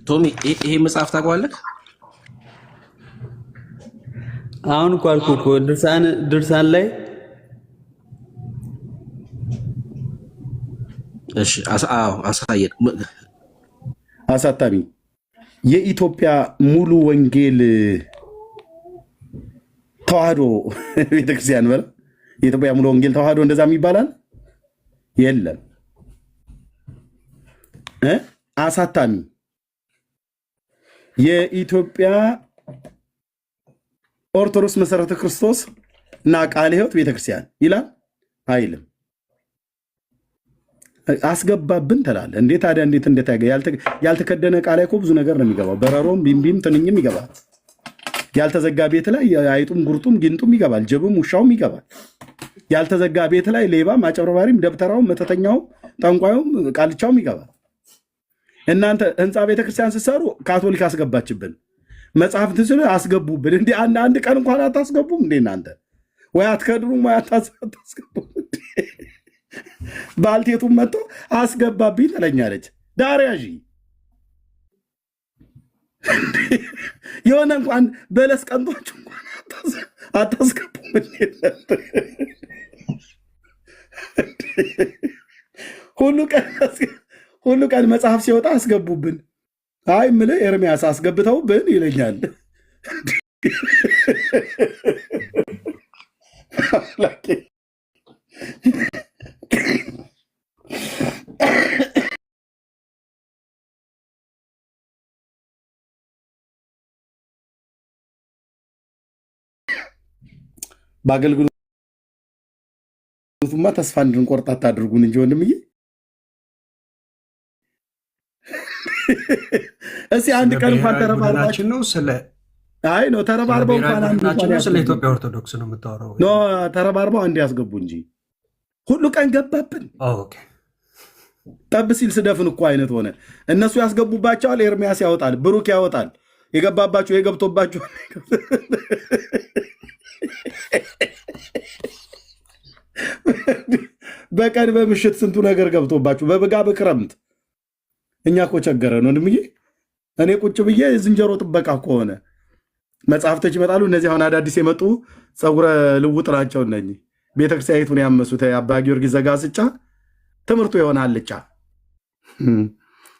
ቶሚ ይሄ መጽሐፍ ታውቀዋለህ? አሁን እኮ አልኩህ እኮ ድርሳን ላይ እሺ፣ አሳየን። አሳታሚ የኢትዮጵያ ሙሉ ወንጌል ተዋህዶ ቤተክርስቲያን በለ የኢትዮጵያ ሙሉ ወንጌል ተዋህዶ እንደዛም ይባላል የለም። አሳታሚ የኢትዮጵያ ኦርቶዶክስ መሰረተ ክርስቶስ እና ቃለ ሕይወት ቤተክርስቲያን ይላል አይልም። አስገባብን ትላለህ እንዴ? ታዲያ እንዴት ያልተከደነ ቃል ላይ እኮ ብዙ ነገር ነው የሚገባው። በረሮም ቢምቢም ትንኝም ይገባል። ያልተዘጋ ቤት ላይ አይጡም ጉርጡም ጊንጡም ይገባል። ጅብም ውሻውም ይገባል። ያልተዘጋ ቤት ላይ ሌባም አጨብርባሪም ደብተራውም መተተኛውም ጠንቋዩም ቃልቻውም ይገባል። እናንተ ህንፃ ቤተክርስቲያን ስትሰሩ ካቶሊክ አስገባችብን፣ መጽሐፍት ስለ አስገቡብን። እንዴ አንድ ቀን እንኳን አታስገቡም እንዴ እናንተ? ወይ አትከድሩም ወይ አታስገቡም? ባልቴቱም መጥቶ አስገባብኝ ትለኛለች። ዳርያዥ የሆነ እንኳን በለስ ቀንቷችሁ እንኳን አታስገቡም። ሁሉ ቀን መጽሐፍ ሲወጣ አስገቡብን። አይ የምልህ ኤርሚያስ አስገብተውብን ይለኛል። በአገልግሎቱማ ተስፋ እንድንቆርጥ አታድርጉን እንጂ ወንድምዬ። እስኪ አንድ ቀን እንኳን ተረባርባችሁ ነው ተረባርበው ስለ ኢትዮጵያ ኦርቶዶክስ ነው የምታወራው? ተረባርበው አንድ ያስገቡ እንጂ ሁሉ ቀን ገባብን። ጠብ ሲል ስደፍን እኮ አይነት ሆነ። እነሱ ያስገቡባቸዋል፣ ኤርሚያስ ያወጣል፣ ብሩክ ያወጣል። የገባባቸው የገብቶባቸው በቀን በምሽት ስንቱ ነገር ገብቶባችሁ በበጋ በክረምት። እኛ እኮ ቸገረን ወንድምዬ። እኔ ቁጭ ብዬ ዝንጀሮ ጥበቃ ከሆነ መጽሐፍቶች ይመጣሉ። እነዚህ አሁን አዳዲስ የመጡ ፀጉረ ልውጥ ናቸው። እነኚህ ቤተክርስቲያኒቱን ያመሱት አባ ጊዮርጊስ ዘጋስጫ ትምህርቱ የሆነ አልጫ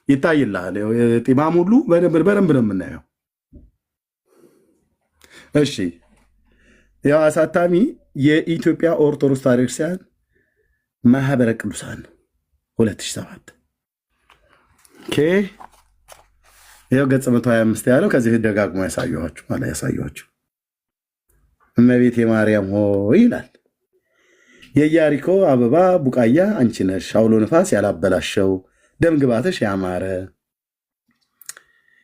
ይታይልሃል። ጢማም ሁሉ በደንብ ነው የምናየው። እሺ ያው አሳታሚ የኢትዮጵያ ኦርቶዶክስ ተዋሕዶ ቤተክርስቲያን ማህበረ ቅዱሳን 2007 ይኸው ገጽ 125 ያለው ከዚህ ደጋግሞ ያሳየኋችሁ እመቤቴ ማርያም ሆይ ይላል። የኢያሪኮ አበባ ቡቃያ አንቺ ነሽ፣ አውሎ ነፋስ ያላበላሸው ደም ግባትሽ ያማረ፣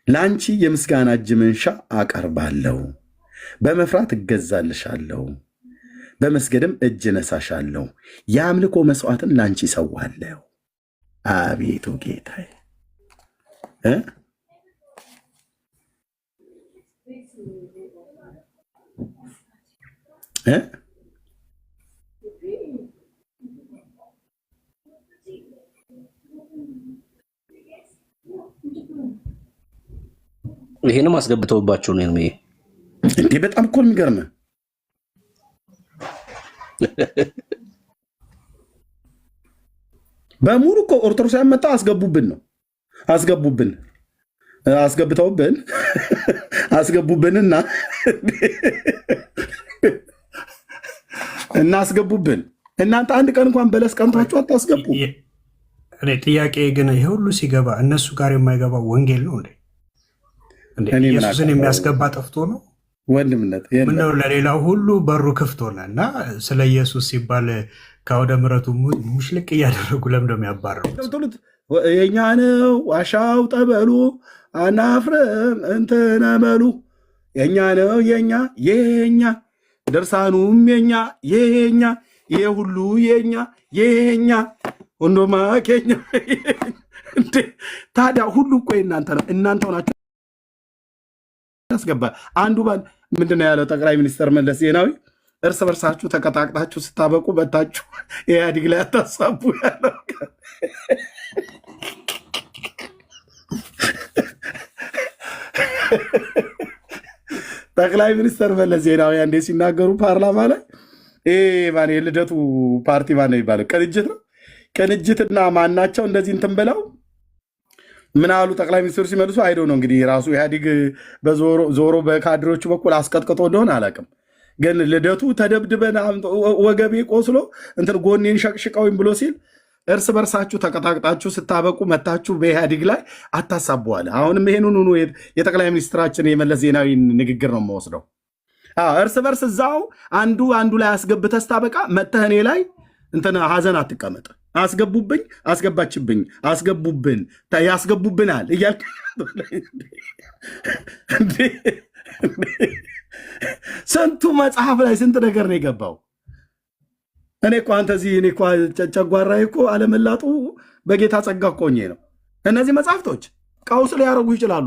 ለአንቺ የምስጋና እጅ መንሻ አቀርባለሁ፣ በመፍራት እገዛልሻለሁ፣ በመስገድም እጅ ነሳሻለሁ፣ የአምልኮ መስዋዕትን ለአንቺ ይሰዋለሁ። አቤቱ ጌታዬ ይሄንም አስገብተውባቸው ነው እንዴ? በጣም እኮ የሚገርምህ በሙሉ እኮ ኦርቶዶክሳውያን መጣ አስገቡብንና አስገቡብን። እናንተ አንድ ቀን እንኳን በለስ ቀንቷችሁ አታስገቡ። እኔ ጥያቄ ግን ይሄ ሁሉ ሲገባ እነሱ ጋር የማይገባው ወንጌል ነው እንዴ? ኢየሱስን የሚያስገባ ጠፍቶ ነው? ወንድምነት ምነው ለሌላው ሁሉ በሩ ክፍት ሆነ እና ስለ ኢየሱስ ሲባል ከወደ ምሕረቱ ሙሽልቅ እያደረጉ ለምንድን ነው የሚያባረሩት? የኛ ነው ዋሻው ጠበሉ አናፍርም እንትን በሉ የኛ ነው የኛ ድርሳኑም የኛ ይሄ ሁሉ የኛ ወንዶማ ኬኛ። ታዲያ ሁሉ እኮ እናንተው ናቸው ያስገባል። አንዱ ባል ምንድን ነው ያለው ጠቅላይ ሚኒስትር መለስ ዜናዊ? እርስ በርሳችሁ ተቀጣቅጣችሁ ስታበቁ በታችሁ ኢህአዲግ ላይ አታሳቡ ያለው ጠቅላይ ሚኒስትር መለስ ዜናዊ አንዴ ሲናገሩ ፓርላማ ላይ ማን የልደቱ ፓርቲ ማን ነው የሚባለው? ቅንጅት ነው። ቅንጅትና ማናቸው እንደዚህ እንትን ብለው ምን አሉ? ጠቅላይ ሚኒስትሩ ሲመልሱ አይዶ ነው እንግዲህ ራሱ ኢህአዲግ ዞሮ በካድሬዎቹ በኩል አስቀጥቅጦ እንደሆነ አላውቅም፣ ግን ልደቱ ተደብድበን ወገቤ ቆስሎ እንትን ጎኔን ሸቅሽቀውኝ ብሎ ሲል እርስ በርሳችሁ ተቀጣቅጣችሁ ስታበቁ መታችሁ በኢህአዲግ ላይ አታሳቧል። አሁንም ይሄንን የጠቅላይ ሚኒስትራችን የመለስ ዜናዊ ንግግር ነው የምወስደው። እርስ በርስ እዛው አንዱ ላይ አስገብተህ ስታበቃ መተህ እኔ ላይ እንትን ሀዘን አትቀመጥ። አስገቡብኝ፣ አስገባችብኝ፣ አስገቡብን፣ ያስገቡብናል እያልክ ስንቱ መጽሐፍ ላይ ስንት ነገር ነው የገባው። እኔ እኮ አንተ እዚህ እኔ እኮ ጨጓራዬ እኮ አለመላጡ በጌታ ጸጋ እኮ ሆኜ ነው። እነዚህ መጽሐፍቶች ቀውስ ሊያደርጉ ይችላሉ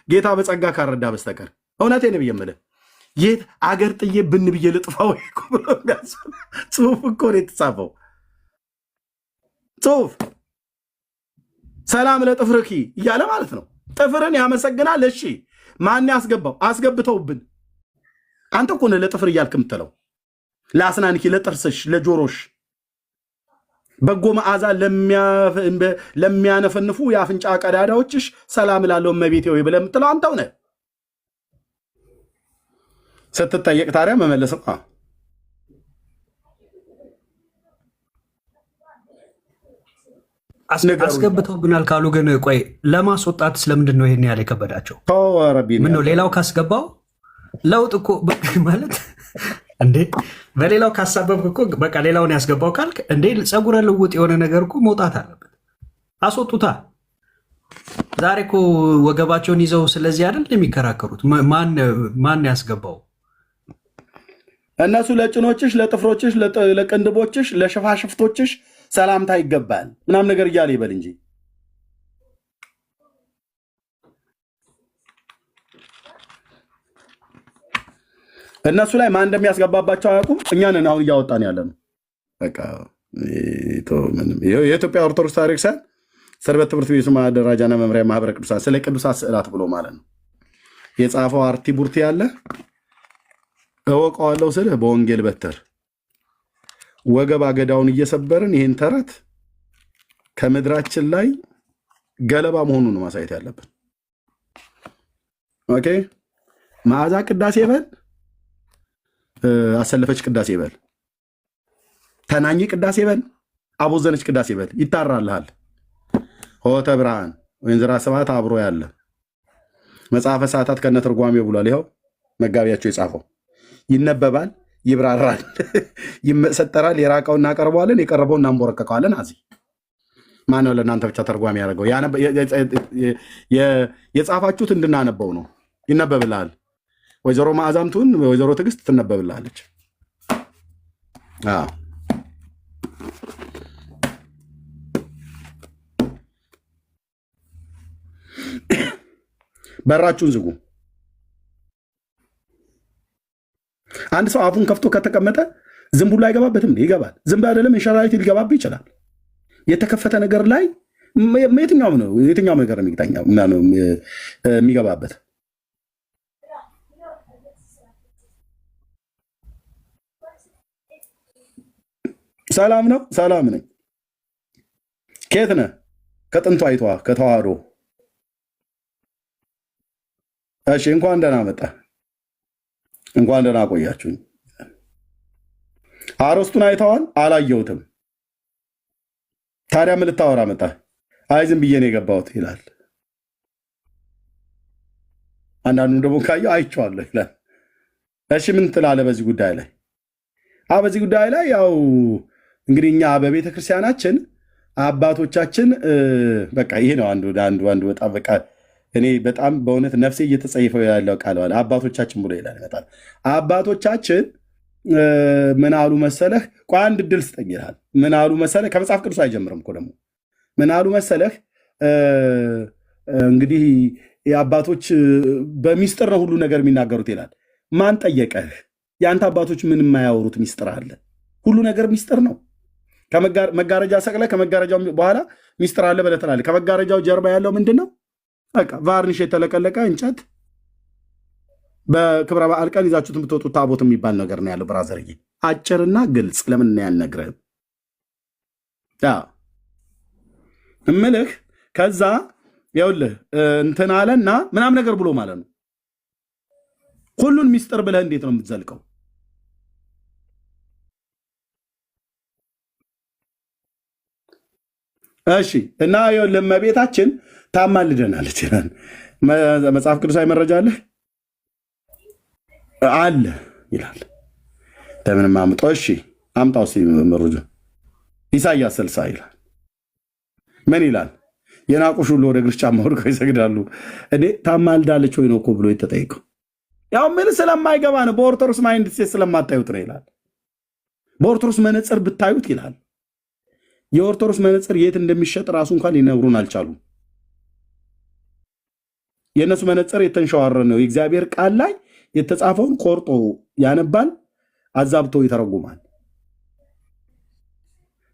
ጌታ በጸጋ ካረዳ በስተቀር። እውነቴን ብዬ የምልህ የት አገር ጥዬ ብን ብዬ ልጥፋው ብሎ ጽሁፍ እኮ ነው የተጻፈው። ጽሁፍ ሰላም ለጥፍርኪ እያለ ማለት ነው። ጥፍርን ያመሰግናል። እሺ ማን ያስገባው? አስገብተውብን። አንተ እኮ ነህ ለጥፍር እያልክ የምትለው። ለአስናንኪ፣ ለጥርስሽ፣ ለጆሮሽ በጎ መዓዛ ለሚያነፈንፉ የአፍንጫ ቀዳዳዎችሽ ሰላም ላለው እመቤቴ ወይ ብለህ የምትለው አንተው ነህ። ስትጠየቅ ታዲያ መመለስም አስገብተውብናል ካሉ ግን ቆይ ለማስወጣት ስለምንድን ነው ይሄን ያህል የከበዳቸው? ምነው ሌላው ካስገባው ለውጥ እኮ ማለት እንዴ በሌላው ካሳበብክ እኮ በቃ ሌላውን ያስገባው ካልክ እንዴ ፀጉረ ልውጥ የሆነ ነገር እኮ መውጣት አለበት። አስወጡታ። ዛሬ እኮ ወገባቸውን ይዘው ስለዚህ አይደል የሚከራከሩት? ማን ያስገባው? እነሱ ለጭኖችሽ፣ ለጥፍሮችሽ፣ ለቅንድቦችሽ፣ ለሽፋሽፍቶችሽ ሰላምታ ይገባል ምናምን ነገር እያለ ይበል እንጂ እነሱ ላይ ማን እንደሚያስገባባቸው አያውቁም። እኛንን አሁን እያወጣን ያለ ነው። በቃ የኢትዮጵያ ኦርቶዶክስ ታሪክ ሳይሆን ሰንበት ትምህርት ቤቱ ማደራጃና መምሪያ ማህበረ ቅዱሳን ስለ ቅዱሳት ስዕላት ብሎ ማለት ነው የጻፈው አርቲ ቡርቲ ያለ እወቀዋለሁ ስልህ በወንጌል በትር ወገብ አገዳውን እየሰበርን ይህን ተረት ከምድራችን ላይ ገለባ መሆኑን ማሳየት ያለብን። ኦኬ መዓዛ ቅዳሴ በል፣ አሰለፈች ቅዳሴ በል፣ ተናኝ ቅዳሴ በል፣ አቦዘነች ቅዳሴ በል፣ ይታራልሃል። ሆተ ብርሃን ወንዝራ ሰባት አብሮ ያለ መጽሐፈ ሰዓታት ከነ ትርጓሜው ብሏል። ይኸው መጋቢያቸው የጻፈው ይነበባል፣ ይብራራል፣ ይመሰጠራል። የራቀው እናቀርበዋለን፣ የቀረበው እናንቦረቀቀዋለን። አዚህ ማነው ለእናንተ ብቻ ተርጓሚ ያደርገው? የጻፋችሁት እንድናነበው ነው። ይነበብልሃል። ወይዘሮ ማዕዛምቱን ወይዘሮ ትዕግስት ትነበብልሃለች። በራችሁን ዝጉ። አንድ ሰው አፉን ከፍቶ ከተቀመጠ ዝንቡ ላይ አይገባበትም? ይገባል። ዝንብ አይደለም እንሸራሪት ሊገባብህ ይችላል። የተከፈተ ነገር ላይ የትኛውም ነገር የሚገባበት። ሰላም ነው። ሰላም ነኝ። ከየት ነህ? ከጥንቷ አይቷ ከተዋህዶ። እሺ፣ እንኳን ደህና መጣ። እንኳን ደህና ቆያችሁኝ። አሮስቱን አይተዋል? አላየሁትም። ታዲያ ምን ልታወራ መጣ? አይ ዝም ብዬ ነው የገባሁት ይላል። አንዳንዱ ደግሞ ካየው አይቼዋለሁ ይላል። እሺ ምን ትላለህ በዚህ ጉዳይ ላይ? በዚህ ጉዳይ ላይ ያው እንግዲህ እኛ በቤተ ክርስቲያናችን አባቶቻችን በቃ ይሄ ነው አንዱ በጣም በቃ እኔ በጣም በእውነት ነፍሴ እየተጸየፈው ያለው ቃል አለ። አባቶቻችን ብሎ ይላል ይመጣል። አባቶቻችን ምን አሉ መሰለህ? ቆይ አንድ እድል ስጠኝ ይልሃል። ምን አሉ መሰለህ? ከመጽሐፍ ቅዱስ አይጀምርም እኮ ደግሞ። ምን አሉ መሰለህ? እንግዲህ የአባቶች በሚስጥር ነው ሁሉ ነገር የሚናገሩት ይላል። ማን ጠየቀህ? የአንተ አባቶች ምን የማያወሩት ሚስጥር አለ? ሁሉ ነገር ሚስጥር ነው። መጋረጃ ሰቅለህ ከመጋረጃው በኋላ ሚስጥር አለ ብለህ ትላለህ። ከመጋረጃው ጀርባ ያለው ምንድን ነው? በቃ ቫርኒሽ የተለቀለቀ እንጨት በክብረ በዓል ቀን ይዛችሁት የምትወጡት ታቦት የሚባል ነገር ነው ያለው። ብራዘርዬ አጭርና ግልጽ። ለምን ያልነግርህም እምልህ ከዛ ይኸውልህ እንትን አለና ምናምን ነገር ብሎ ማለት ነው። ሁሉን ሚስጥር ብለህ እንዴት ነው የምትዘልቀው? እሺ እና ይኸውልህ እመቤታችን ታማልደናለች ይላል መጽሐፍ ቅዱሳዊ መረጃ አለ ይላል። ለምንም አምጣው። እሺ አምጣው መረጃ ኢሳይያስ 60 ይላል። ምን ይላል? የናቁሽ ሁሉ ወደ እግርሽ ጫማ ወድቀው ይሰግዳሉ። እኔ ታማልዳለች ወይ ነው እኮ ብሎ የተጠየቀው። ያው ምን ስለማይገባ ነው። በኦርቶዶክስ ማይንድ ሴት ስለማታዩት ነው ይላል። በኦርቶዶክስ መነጽር ብታዩት ይላል። የኦርቶዶክስ መነጽር የት እንደሚሸጥ ራሱ እንኳን ሊነግሩን አልቻሉም። የእነሱ መነጽር የተንሸዋረ ነው። የእግዚአብሔር ቃል ላይ የተጻፈውን ቆርጦ ያነባል፣ አዛብቶ ይተረጉማል።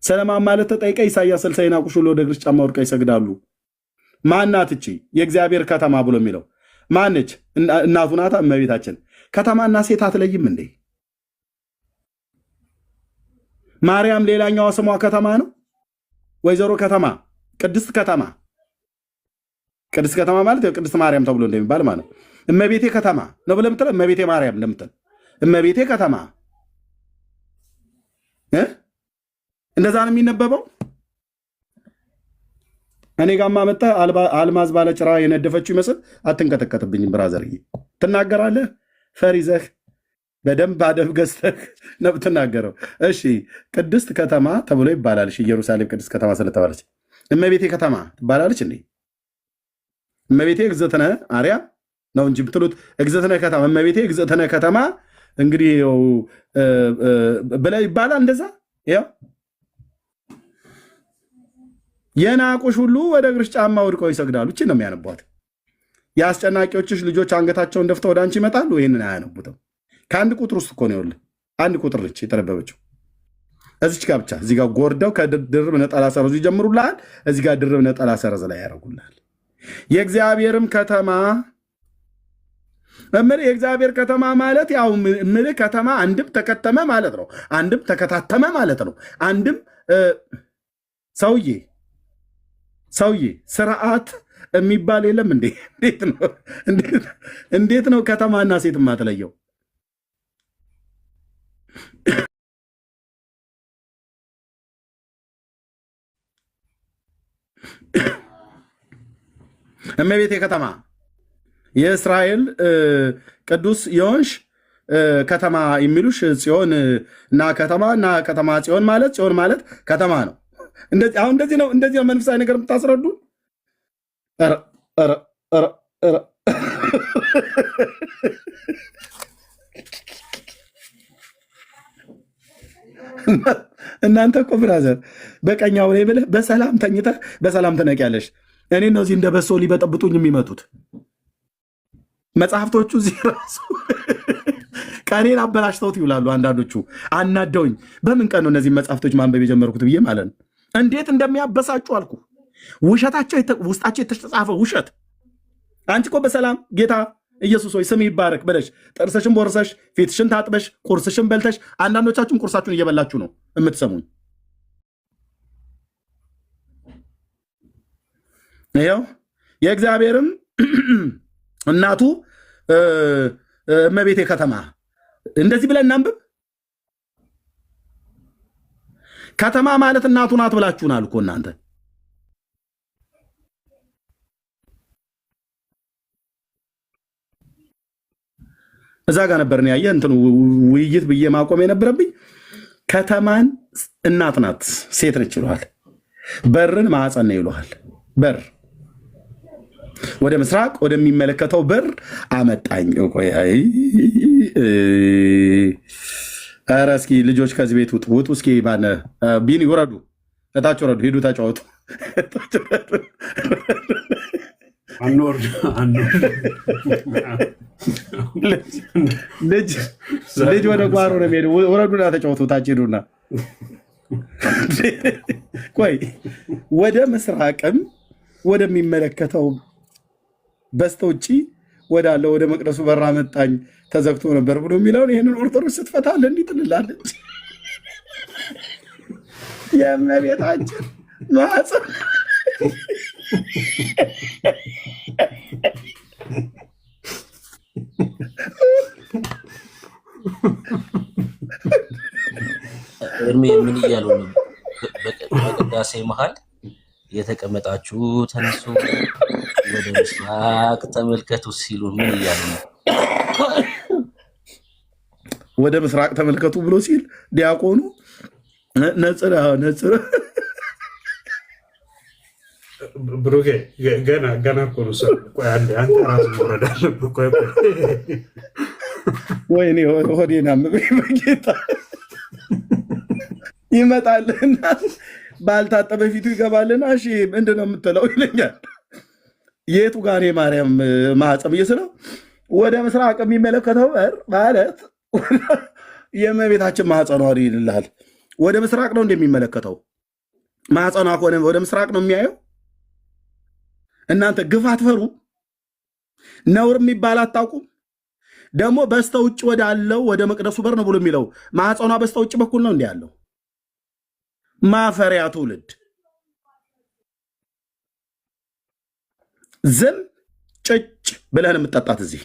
ሰለማን ማለት ተጠይቀ ኢሳይያስ 60 የናቁሽ ሁሉ ወደ እግርሽ ጫማ ወድቀው ይሰግዳሉ። ማናት እቺ የእግዚአብሔር ከተማ ብሎ የሚለው ማነች? እናቱ ናታ፣ እመቤታችን። ከተማና ሴት አትለይም እንዴ? ማርያም ሌላኛዋ ስሟ ከተማ ነው። ወይዘሮ ከተማ፣ ቅድስት ከተማ። ቅድስት ከተማ ማለት ቅድስት ማርያም ተብሎ እንደሚባል ማለት ነው። እመቤቴ ከተማ ነው ብለህ የምትለው እመቤቴ ማርያም እንደምትል እመቤቴ ከተማ እንደዛ ነው የሚነበበው። እኔ ጋማ መጣህ አልማዝ ባለጭራ የነደፈችው ይመስል አትንቀጠቀጥብኝም ብራዘርዬ። ትናገራለህ ፈሪዘህ በደንብ አደብ ገዝተህ ነው ብትናገረው። እሺ ቅድስት ከተማ ተብሎ ይባላል። ኢየሩሳሌም ቅድስት ከተማ ስለተባለች እመቤቴ ከተማ ትባላለች እንዴ? እመቤቴ እግዝእትነ ማርያም ነው እንጂ ብትሉት እግዝእትነ ከተማ እመቤቴ እግዝእትነ ከተማ እንግዲህ ብለህ ይባላል እንደዛ። ያው የናቁሽ ሁሉ ወደ እግርሽ ጫማ ወድቀው ይሰግዳሉ። እቺ ነው የሚያነቧት። የአስጨናቂዎችሽ ልጆች አንገታቸውን ደፍተው ወደ አንቺ ይመጣሉ። ይህንን አያነቡትም። ከአንድ ቁጥር ውስጥ እኮ ነው ይኸውልህ፣ አንድ ቁጥር ልች የተነበበችው እዚች ጋር ብቻ። እዚህ ጋር ጎርደው ከድርብ ነጠላ ሰረዙ ይጀምሩልሃል። እዚህ ጋር ድርብ ነጠላ ሰረዝ ላይ ያደርጉልሃል። የእግዚአብሔርም ከተማ እምልህ የእግዚአብሔር ከተማ ማለት ያው እምልህ ከተማ አንድም ተከተመ ማለት ነው፣ አንድም ተከታተመ ማለት ነው። አንድም ሰውዬ ስርዓት የሚባል የለም እንዴ? እንዴት ነው ከተማና ሴት የማትለየው? እመቤቴ ከተማ የእስራኤል ቅዱስ የሆንሽ ከተማ የሚሉሽ ጽዮን እና ከተማ ጽዮን ማለት ከተማ ነው። አሁን እንደዚህ ነው መንፈሳዊ ነገር የምታስረዱ። እናንተ እኮ ብራዘር በቀኛው ላይ ብለህ በሰላም ተኝተህ በሰላም ትነቂያለሽ። እኔ ነው እዚህ እንደ በሶ ሊበጠብጡኝ የሚመጡት መጽሐፍቶቹ። እዚህ ራሱ ቀኔን አበላሽተውት ይውላሉ አንዳንዶቹ። አናደውኝ። በምን ቀን ነው እነዚህ መጽሐፍቶች ማንበብ የጀመርኩት ብዬ ማለት ነው። እንዴት እንደሚያበሳጩ አልኩ። ውሸታቸው ውስጣቸው የተጻፈ ውሸት። አንቺ እኮ በሰላም ጌታ ኢየሱስ ሆይ ስም ይባረክ ብለሽ ጥርስሽን ቦርሰሽ ፊትሽን ታጥበሽ ቁርስሽን በልተሽ፣ አንዳንዶቻችሁን ቁርሳችሁን እየበላችሁ ነው የምትሰሙኝ። ይኸው የእግዚአብሔርም እናቱ እመቤቴ ከተማ እንደዚህ ብለን እናንብብ። ከተማ ማለት እናቱ ናት ብላችሁናል እኮ እናንተ። እዛ ጋር ነበርን ያየ እንትን ውይይት ብዬ ማቆም የነበረብኝ። ከተማን እናት ናት ሴት ነች ይለዋል። በርን ማዕፀን ነው ይለዋል። በር ወደ ምስራቅ ወደሚመለከተው በር አመጣኝ። ኧረ እስኪ ልጆች ከዚህ ቤት ውጡ እስኪ። ባነ ቢኒ ውረዱ፣ እታች ወረዱ፣ ሂዱ ተጫወቱ። ልጅ ወደ ጓሮ ነው የሚሄዱ። ውረዱና ተጫወቱ፣ ታች ሂዱና። ቆይ ወደ ምስራቅም ወደሚመለከተው በስተ ውጭ ወዳለው ወደ መቅደሱ በር አመጣኝ ተዘግቶ ነበር ብሎ የሚለውን ይህንን ኦርቶዶክስ ስትፈታለ እንዲህ ትልላለች። የእመቤታችን ማኅፀን እርሜ ምን እያሉ ነው? በቅዳሴ መሀል የተቀመጣችሁ ተነሱ፣ ወደ ምስራቅ ተመልከቱ ሲሉ ምን እያሉ ነው? ወደ ምስራቅ ተመልከቱ ብሎ ሲል ዲያቆኑ ነጽረ ብሩኬ ገና እኮ ነው። ቆይ አንዴ አንተ ራስህ መውረድ አለብህ። ቆይ ወይኔ ሆዴና በጌታ ይመጣልና ባልታጠበ ፊቱ ይገባልና እሺ ምንድን ነው የምትለው ይለኛል። የቱ ጋር የማርያም ማኅፀን እየስለው ወደ ምስራቅ የሚመለከተው በር ማለት የእመቤታችን ማኅፀኗ ይልልሃል። ወደ ምስራቅ ነው እንደሚመለከተው ማኅፀኗ ከሆነ ወደ ምስራቅ ነው የሚያየው። እናንተ ግፍ አትፈሩ? ነውር የሚባል አታውቁም? ደግሞ በስተ ውጭ ወዳለው ወደ መቅደሱ በር ነው ብሎ የሚለው ማኅፀኗ በስተ ውጭ በኩል ነው እንዲ ያለው። ማፈሪያ ትውልድ ዝም ጭጭ ብለህን የምጠጣት እዚህ።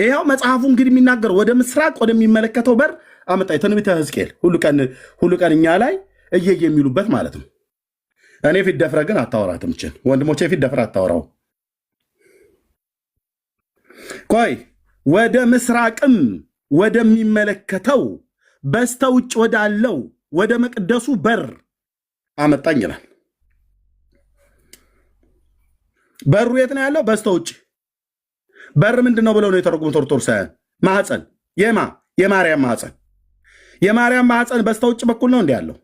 ይኸው መጽሐፉ እንግዲህ የሚናገር ወደ ምስራቅ ወደሚመለከተው በር አመጣ። የትንቢተ ሕዝቅኤል ሁሉ ቀን እኛ ላይ እየየ የሚሉበት ማለት ነው። እኔ ፊት ደፍረ ግን አታወራትም። ችን ወንድሞቼ ፊት ደፍረ አታወራው። ቆይ ወደ ምስራቅም ወደሚመለከተው በስተ ውጭ ወዳለው ወደ መቅደሱ በር አመጣኝ ይላል። በሩ የት ነው ያለው? በስተ ውጭ። በር ምንድን ነው ብለው ነው የተረጉሙት ኦርቶዶክሳውያን? ማኅፀን የማርያም ማኅፀን። የማርያም ማኅፀን በስተ ውጭ በኩል ነው እንዲ ያለው።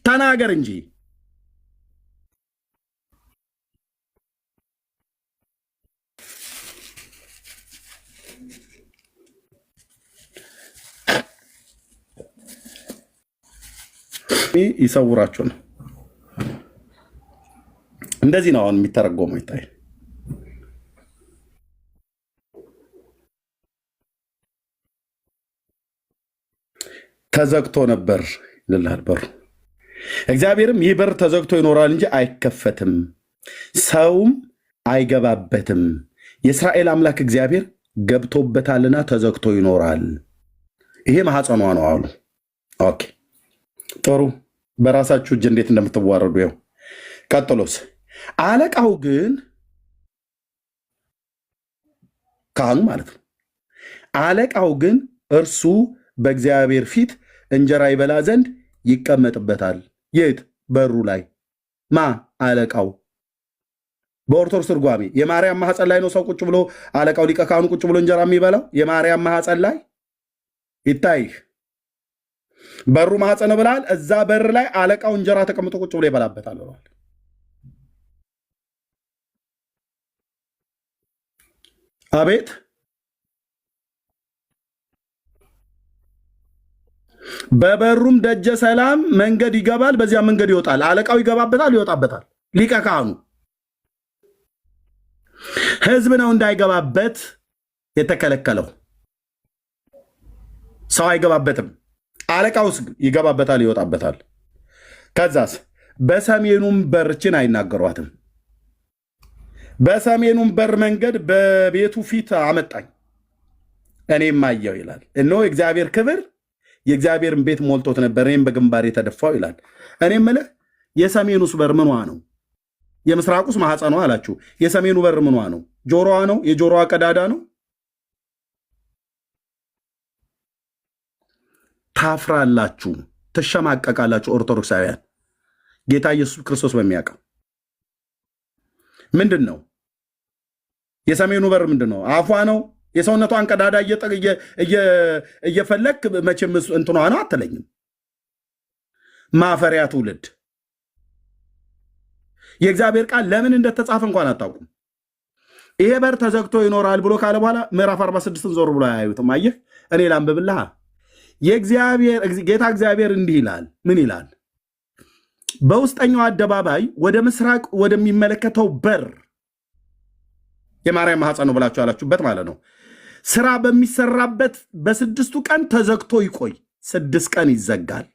ተናገር እንጂ ይሰውራችሁ ነው። እንደዚህ ነው አሁን የሚተረጎመው። ይታይ ተዘግቶ ነበር ይልሃል በሩ። እግዚአብሔርም ይህ በር ተዘግቶ ይኖራል እንጂ አይከፈትም፣ ሰውም አይገባበትም። የእስራኤል አምላክ እግዚአብሔር ገብቶበታልና ተዘግቶ ይኖራል። ይሄ ማኅፀኗ ነው አሉ። ኦኬ ጥሩ። በራሳችሁ እጅ እንዴት እንደምትዋረዱ ያው። ቀጥሎስ አለቃው ግን ካህኑ ማለት ነው። አለቃው ግን እርሱ በእግዚአብሔር ፊት እንጀራ ይበላ ዘንድ ይቀመጥበታል። የት? በሩ ላይ። ማ? አለቃው። በኦርቶዶክስ ትርጓሜ የማርያም ማኅፀን ላይ ነው ሰው ቁጭ ብሎ አለቃው ሊቀ ካህኑ ቁጭ ብሎ እንጀራ የሚበላው። የማርያም ማኅፀን ላይ ይታይህ። በሩ ማኅፀን ብለሃል። እዛ በር ላይ አለቃው እንጀራ ተቀምጦ ቁጭ ብሎ ይበላበታል ብለዋል። አቤት በበሩም ደጀ ሰላም መንገድ ይገባል፣ በዚያ መንገድ ይወጣል። አለቃው ይገባበታል፣ ይወጣበታል። ሊቀ ካህኑ ሕዝብ ነው እንዳይገባበት የተከለከለው። ሰው አይገባበትም። አለቃውስ ይገባበታል፣ ይወጣበታል። ከዛስ በሰሜኑም በርችን አይናገሯትም። በሰሜኑም በር መንገድ በቤቱ ፊት አመጣኝ፣ እኔም አየሁ ይላል። እነሆ የእግዚአብሔር ክብር የእግዚአብሔርን ቤት ሞልቶት ነበር፣ እኔም በግንባር የተደፋው ይላል። እኔ የምልህ የሰሜኑስ በር ምኗ ነው? የምስራቁስ ማኅፀኗ አላችሁ። የሰሜኑ በር ምኗ ነው? ጆሮዋ ነው? የጆሮዋ ቀዳዳ ነው? ታፍራላችሁ፣ ትሸማቀቃላችሁ። ኦርቶዶክሳውያን ጌታ ኢየሱስ ክርስቶስ በሚያውቀው ምንድን ነው የሰሜኑ በር? ምንድን ነው? አፏ ነው? የሰውነቷን ቀዳዳ እየፈለክ መቼም እንትኗ ነው አትለኝም። ማፈሪያ ትውልድ። የእግዚአብሔር ቃል ለምን እንደተጻፈ እንኳን አታውቁም። ይሄ በር ተዘግቶ ይኖራል ብሎ ካለ በኋላ ምዕራፍ 46ን ዞር ብሎ አያዩትም። አየህ፣ እኔ ላንብብልሃ። ጌታ እግዚአብሔር እንዲህ ይላል። ምን ይላል? በውስጠኛው አደባባይ ወደ ምስራቅ ወደሚመለከተው በር የማርያም ማኅፀን ነው ብላችሁ ያላችሁበት ማለት ነው። ስራ በሚሰራበት በስድስቱ ቀን ተዘግቶ ይቆይ። 6 ቀን ይዘጋል።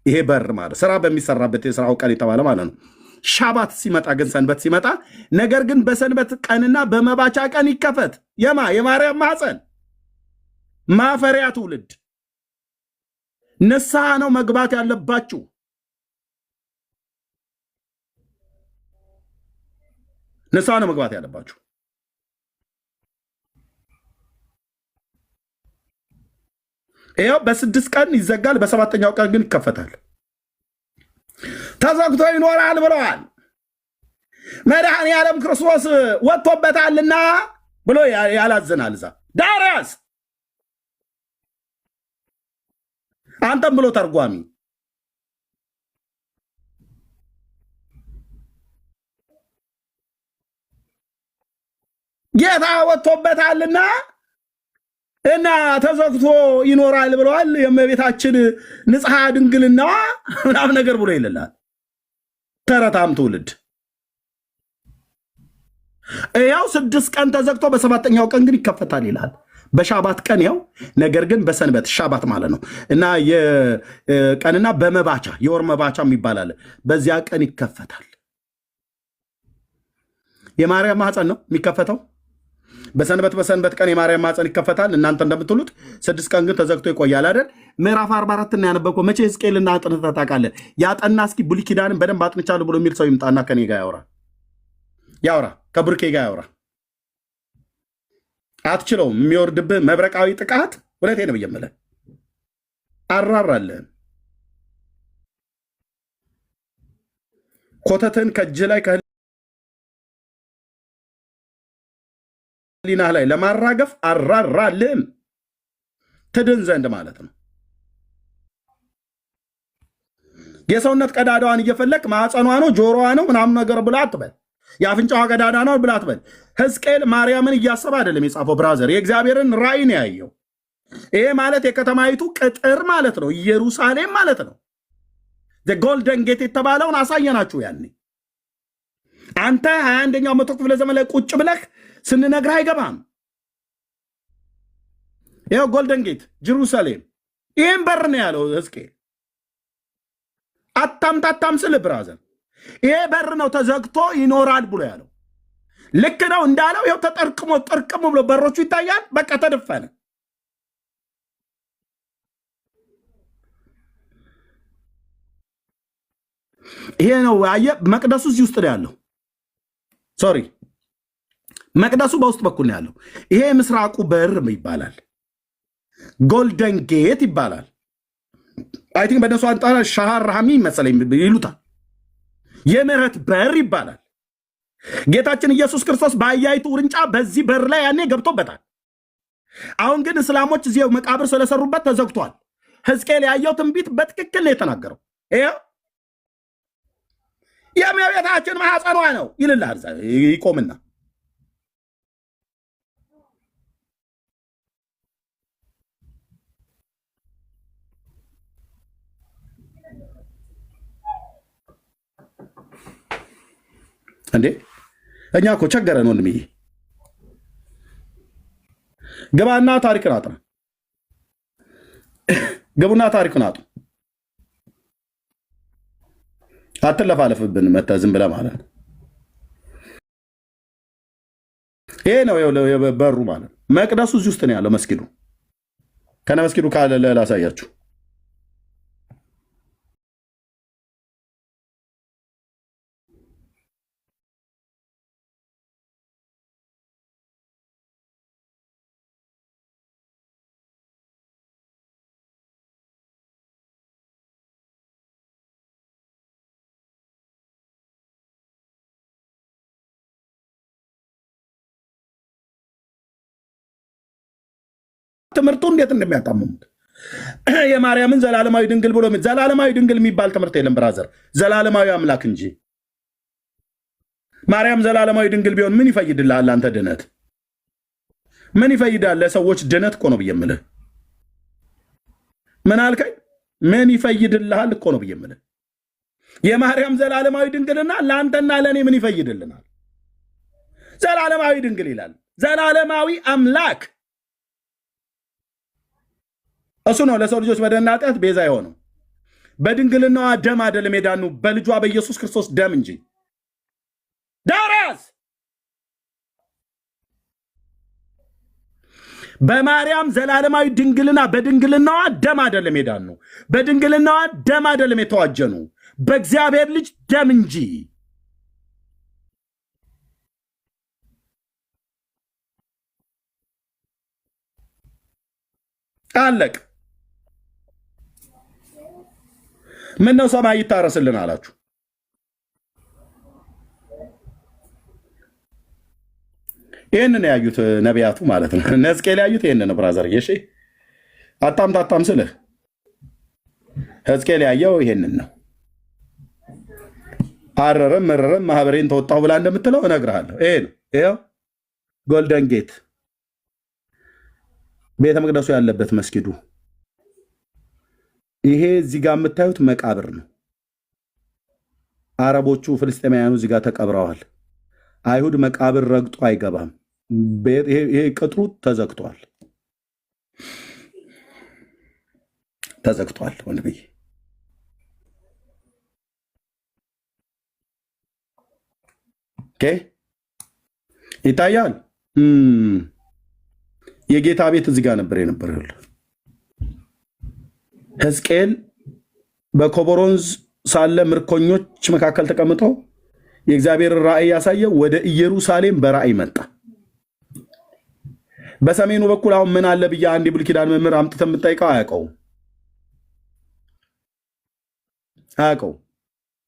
ይሄ በር ማለት ስራ በሚሰራበት የስራው ቀን የተባለ ማለት ነው። ሻባት ሲመጣ ግን ሰንበት ሲመጣ ነገር ግን በሰንበት ቀንና በመባቻ ቀን ይከፈት። የማርያም ማኅፀን ማፈሪያ ትውልድ ንስሐ ነው መግባት ያለባችሁ። ንስሐ ነው መግባት ያለባችሁ። ይኸው በ6 ቀን ይዘጋል፣ በ7ኛው ቀን ግን ይከፈታል። ተዘግቶ ይኖራል ብለዋል። መድኃኔ ዓለም ክርስቶስ ወጥቶበታልና ብሎ ያላዘናል። እዛ ዳርያስ አንተም ብሎ ተርጓሚ ጌታ ወጥቶበታልና እና ተዘግቶ ይኖራል ብለዋል። የእመቤታችን ንጽሐ ድንግልናዋ ምናምን ነገር ብሎ ይልላል። ተረታም ትውልድ ያው 6 ቀን ተዘግቶ በ7ኛው ቀን ግን ይከፈታል ይላል። በሻባት ቀን ያው ነገር ግን በሰንበት ሻባት ማለት ነው እና የቀንና በመባቻ የወር መባቻ ይባላል። በዚያ ቀን ይከፈታል። የማርያም ማኅፀን ነው የሚከፈተው። በሰንበት ቀን የማርያም ማኅፀን ይከፈታል። እናንተ እንደምትሉት 6 ቀን ግን ተዘግቶ ይቆያል አይደል? ምዕራፍ 44 እና ያነበብከው መቼ ሕዝቅኤልና አጥንተህ ታውቃለህ? ያጠና እስኪ ብሉይ ኪዳንን በደንብ አጥንቻለሁ ብሎ የሚል ሰው ይምጣና ከኔ ጋር ያውራ ከብሩኬ ጋር ያውራ። አትችለውም። የሚወርድብህ መብረቃዊ ጥቃት እውነቴን ነው ብዬ አራራለህን ኮተትን ከእጅህ ላይ ሊናህ ላይ ለማራገፍ አራራልህም ትድን ዘንድ ማለት ነው። የሰውነት ቀዳዳዋን እየፈለክ ማዕፀኗ ነው ጆሮዋ ነው ምናምን ነገር ብላ አትበል። የአፍንጫዋ ቀዳዳ ነው ብላ አትበል። ሕዝቅኤል ማርያምን እያሰበ አይደለም የጻፈው ብራዘር፣ የእግዚአብሔርን ራእይ ነው ያየው። ይሄ ማለት የከተማይቱ ቅጥር ማለት ነው፣ ኢየሩሳሌም ማለት ነው። ጎልደን ጌት የተባለውን አሳየናችሁ ያኔ። አንተ 21ኛው መቶ ክፍለ ዘመን ላይ ቁጭ ብለህ ስንነግርህ አይገባም። ይኸው ጎልደን ጌት ጀሩሳሌም፣ ይህም በር ነው ያለው ሕዝቅኤል። አታምታታም ስል ብራዘር፣ ይሄ በር ነው ተዘግቶ ይኖራል ብሎ ያለው። ልክ ነው እንዳለው ይኸው ተጠርቅሞ ጥርቅም ብሎ በሮቹ ይታያል። በቃ ተደፈነ። ይሄ ነው አየህ። መቅደሱ እዚህ ውስጥ ነው ያለው። ሶሪ መቅደሱ በውስጥ በኩል ነው ያለው። ይሄ ምስራቁ በር ይባላል፣ ጎልደን ጌት ይባላል። አይ ቲንክ በእነሱ አንጣራ ሻሃር ራሚ መሰለኝ ይሉታል። የምህረት በር ይባላል። ጌታችን ኢየሱስ ክርስቶስ በአህያይቱ ውርንጫ በዚህ በር ላይ ያኔ ገብቶበታል። አሁን ግን እስላሞች እዚህ መቃብር ስለሰሩበት ተዘግቷል። ሕዝቅኤል ያየው ትንቢት በትክክል ነው የተናገረው። ይኸው የእመቤታችን ማኅፀኗ ነው ይልልሃል። ይቆምና እንዴ እኛ እኮ ቸገረን ወንድምዬ። ግባና ታሪክን አጥና። ግቡና ታሪክን አጡ። አትለፋለፍብን መተህ ዝም ብለህ ማለት ነው። ይሄ ነው በሩ ማለት ነው። መቅደሱ እዚህ ውስጥ ነው ያለው። መስጊዱ ከነ መስጊዱ ካለ ላሳያችሁ። ትምህርቱ እንዴት እንደሚያጣምሙት የማርያምን ዘላለማዊ ድንግል ብሎ ዘላለማዊ ድንግል የሚባል ትምህርት የለም ብራዘር፣ ዘላለማዊ አምላክ እንጂ። ማርያም ዘላለማዊ ድንግል ቢሆን ምን ይፈይድልሃል አንተ? ድነት ምን ይፈይዳል? ለሰዎች ድነት እኮ ነው ብዬ የምልህ። ምን አልከኝ? ምን ይፈይድልሃል እኮ ነው ብዬ የምልህ። የማርያም ዘላለማዊ ድንግልና ለአንተና ለእኔ ምን ይፈይድልናል? ዘላለማዊ ድንግል ይላል። ዘላለማዊ አምላክ እሱ ነው ለሰው ልጆች በደልና ኃጢአት ቤዛ የሆነው። በድንግልናዋ ደም አይደለም የዳኑ፣ በልጇ በኢየሱስ ክርስቶስ ደም እንጂ። ዳርያስ በማርያም ዘላለማዊ ድንግልና በድንግልናዋ ደም አይደለም የዳኑ፣ በድንግልናዋ ደም አይደለም የተዋጀኑ፣ በእግዚአብሔር ልጅ ደም እንጂ። አለቅ። ምን ነው ሰማይ ይታረስልን አላችሁ? ይህንን ያዩት ነቢያቱ ማለት ነው። ሕዝቅኤል ያዩት ይህንን ብራዘር። እሺ አታምታታም ስልህ ሕዝቅኤል ያየው ይሄንን ነው። አረረም መረረም ማህበሬን ተወጣሁ ብላ እንደምትለው እነግርሃለሁ። ይሄ ነው። ይኸው ጎልደን ጌት ቤተ መቅደሱ ያለበት መስጊዱ ይሄ እዚህ ጋር የምታዩት መቃብር ነው። አረቦቹ ፍልስጤማውያኑ እዚህ ጋር ተቀብረዋል። አይሁድ መቃብር ረግጦ አይገባም። ይሄ ቅጥሩ ተዘግቷል፣ ተዘግቷል። ወንድምዬ ይታያል። የጌታ ቤት እዚህ ጋር ነበር የነበረው። ሕዝቅኤል በኮቦሮንዝ ሳለ ምርኮኞች መካከል ተቀምጠው የእግዚአብሔር ራእይ ያሳየው ወደ ኢየሩሳሌም በራእይ መጣ። በሰሜኑ በኩል አሁን ምን አለ ብዬ አንድ የብሉይ ኪዳን መምህር አምጥተህ የምጠይቀው አያውቀውም።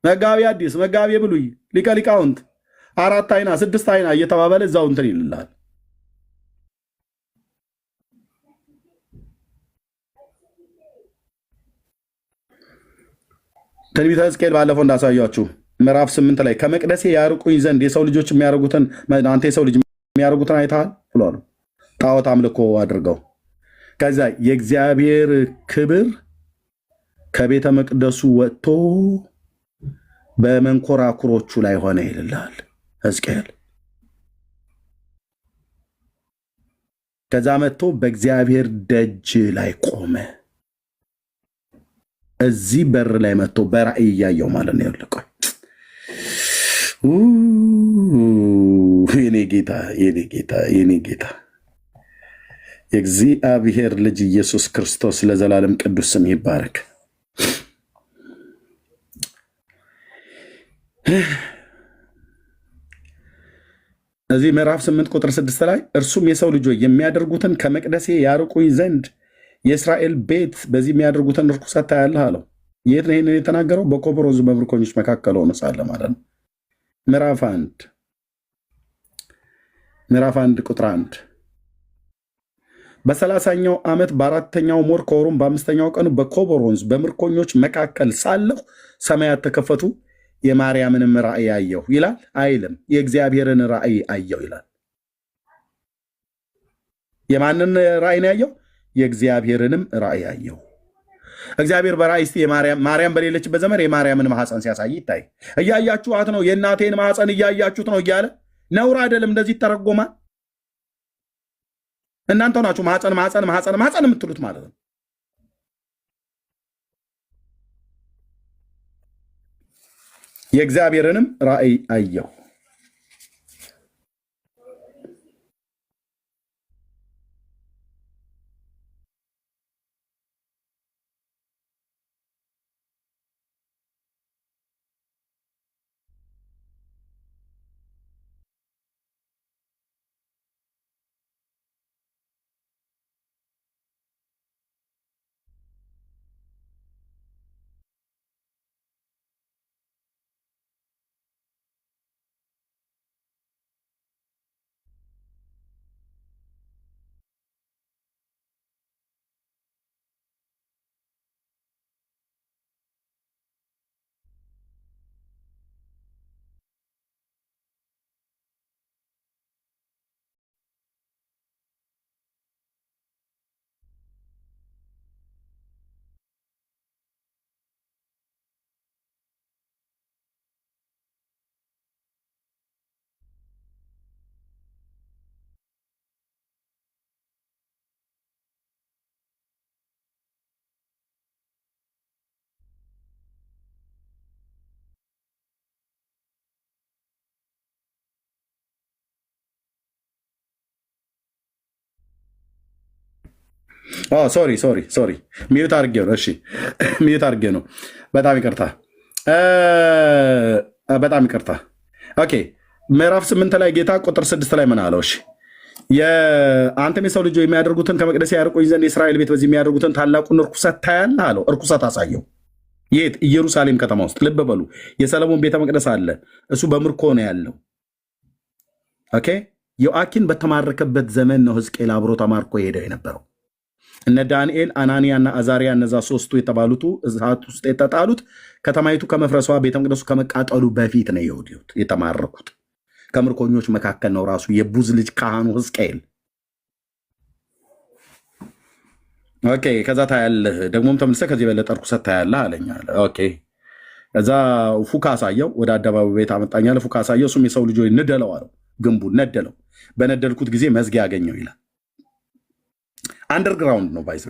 መጋቢ አዲስ፣ መጋቢ ብሉይ፣ ሊቀ ሊቃውንት፣ 4 አይና 6 አይና እየተባባለ እዛው እንትን ይልልሃል። ትንቢተ ሕዝቅኤል ባለፈው እንዳሳያችሁ ምዕራፍ 8 ላይ ከመቅደሴ ያርቁኝ ዘንድ የሰው ልጆች የሚያደርጉትን አንተ የሰው ልጅ የሚያደርጉትን አይተሃል ብሎ ነው። ጣዖት አምልኮ አድርገው ከዛ የእግዚአብሔር ክብር ከቤተ መቅደሱ ወጥቶ በመንኮራኩሮቹ ላይ ሆነ ይልላል ሕዝቅኤል። ከዛ መጥቶ በእግዚአብሔር ደጅ ላይ ቆመ። እዚህ በር ላይ መጥቶ በራእይ እያየው ማለት ነው። ያለቀ የኔ ጌታ የኔ ጌታ የኔ ጌታ የእግዚአብሔር ልጅ ኢየሱስ ክርስቶስ ለዘላለም ቅዱስ ስም ይባረክ። እዚህ ምዕራፍ 8 ቁጥር 6 ላይ እርሱም የሰው ልጆች የሚያደርጉትን ከመቅደሴ ያርቁኝ ዘንድ የእስራኤል ቤት በዚህ የሚያደርጉትን ርኩሰት ታያለህ አለው። የት ነው ይህንን የተናገረው? በኮቦሮዝ በምርኮኞች መካከል ሆኖ ሳለ ማለት ነው። ምዕራፍ 1 ቁጥር 1 በ30ኛው ዓመት በ4ኛው ወር ከወሩም በ5ኛው ቀኑ በኮቦሮንዝ በምርኮኞች መካከል ሳለሁ ሰማያት ተከፈቱ፣ የማርያምንም ራእይ አየሁ ይላል አይልም? የእግዚአብሔርን ራእይ አየሁ ይላል። የማንን ራእይ ነው ያየው? የእግዚአብሔርንም ራእይ አየሁ። እግዚአብሔር በራእይ እስቲ ማርያም በሌለችበት ዘመን የማርያምን ማህፀን ሲያሳይ ይታይ። እያያችኋት ነው፣ የእናቴን ማህፀን እያያችሁት ነው እያለ ነውር አይደለም። እንደዚህ ይተረጎማል። እናንተ ናችሁ ማህፀን የምትሉት ማለት ነው። የእግዚአብሔርንም ራእይ አየሁ። ሶሪ ሚዩት አድርጌ ነው። እሺ ሚዩት አድርጌ ነው። በጣም ይቅርታ፣ በጣም ይቅርታ። ኦኬ ምዕራፍ 8 ላይ ጌታ ቁጥር 6 ላይ ምን አለው? እሺ አንተም የሰው ልጅ የሚያደርጉትን ከመቅደስ ያርቁኝ ዘንድ የእስራኤል ቤት በዚህ የሚያደርጉትን ታላቁን እርኩሰት ታያለህ አለው። እርኩሰት አሳየው። የት? ኢየሩሳሌም ከተማ ውስጥ። ልብ በሉ፣ የሰለሞን ቤተ መቅደስ አለ፣ እሱ በምርኮ ነው ያለው። ኦኬ ዮአኪን በተማረከበት ዘመን ነው ሕዝቅኤል አብሮ ተማርኮ ሄደው የነበረው። እነ ዳንኤል፣ አናንያ እና አዛሪያ እነዛ ሶስቱ የተባሉት እሳት ውስጥ የተጣሉት ከተማይቱ ከመፍረሷ ቤተ መቅደሱ ከመቃጠሉ በፊት ነው የወዲሁት የተማረኩት። ከምርኮኞች መካከል ነው ራሱ የቡዝ ልጅ ካህኑ ሕዝቅኤል። ኦኬ ከዛ ታያለህ፣ ደግሞም ተመልሰህ ከዚህ የበለጠ ርኩሰት ታያለህ አለኝ አለ። ኦኬ ከዛ ፉካ አሳየው፣ ወደ አደባባይ ቤት አመጣኛለ። ፉካ አሳየው፣ እሱም የሰው ልጅ ንደለው አለው። ግንቡን ነደለው። በነደልኩት ጊዜ መዝጊያ ያገኘው ይላል። አንደርግራውንድ ነው ባይዘ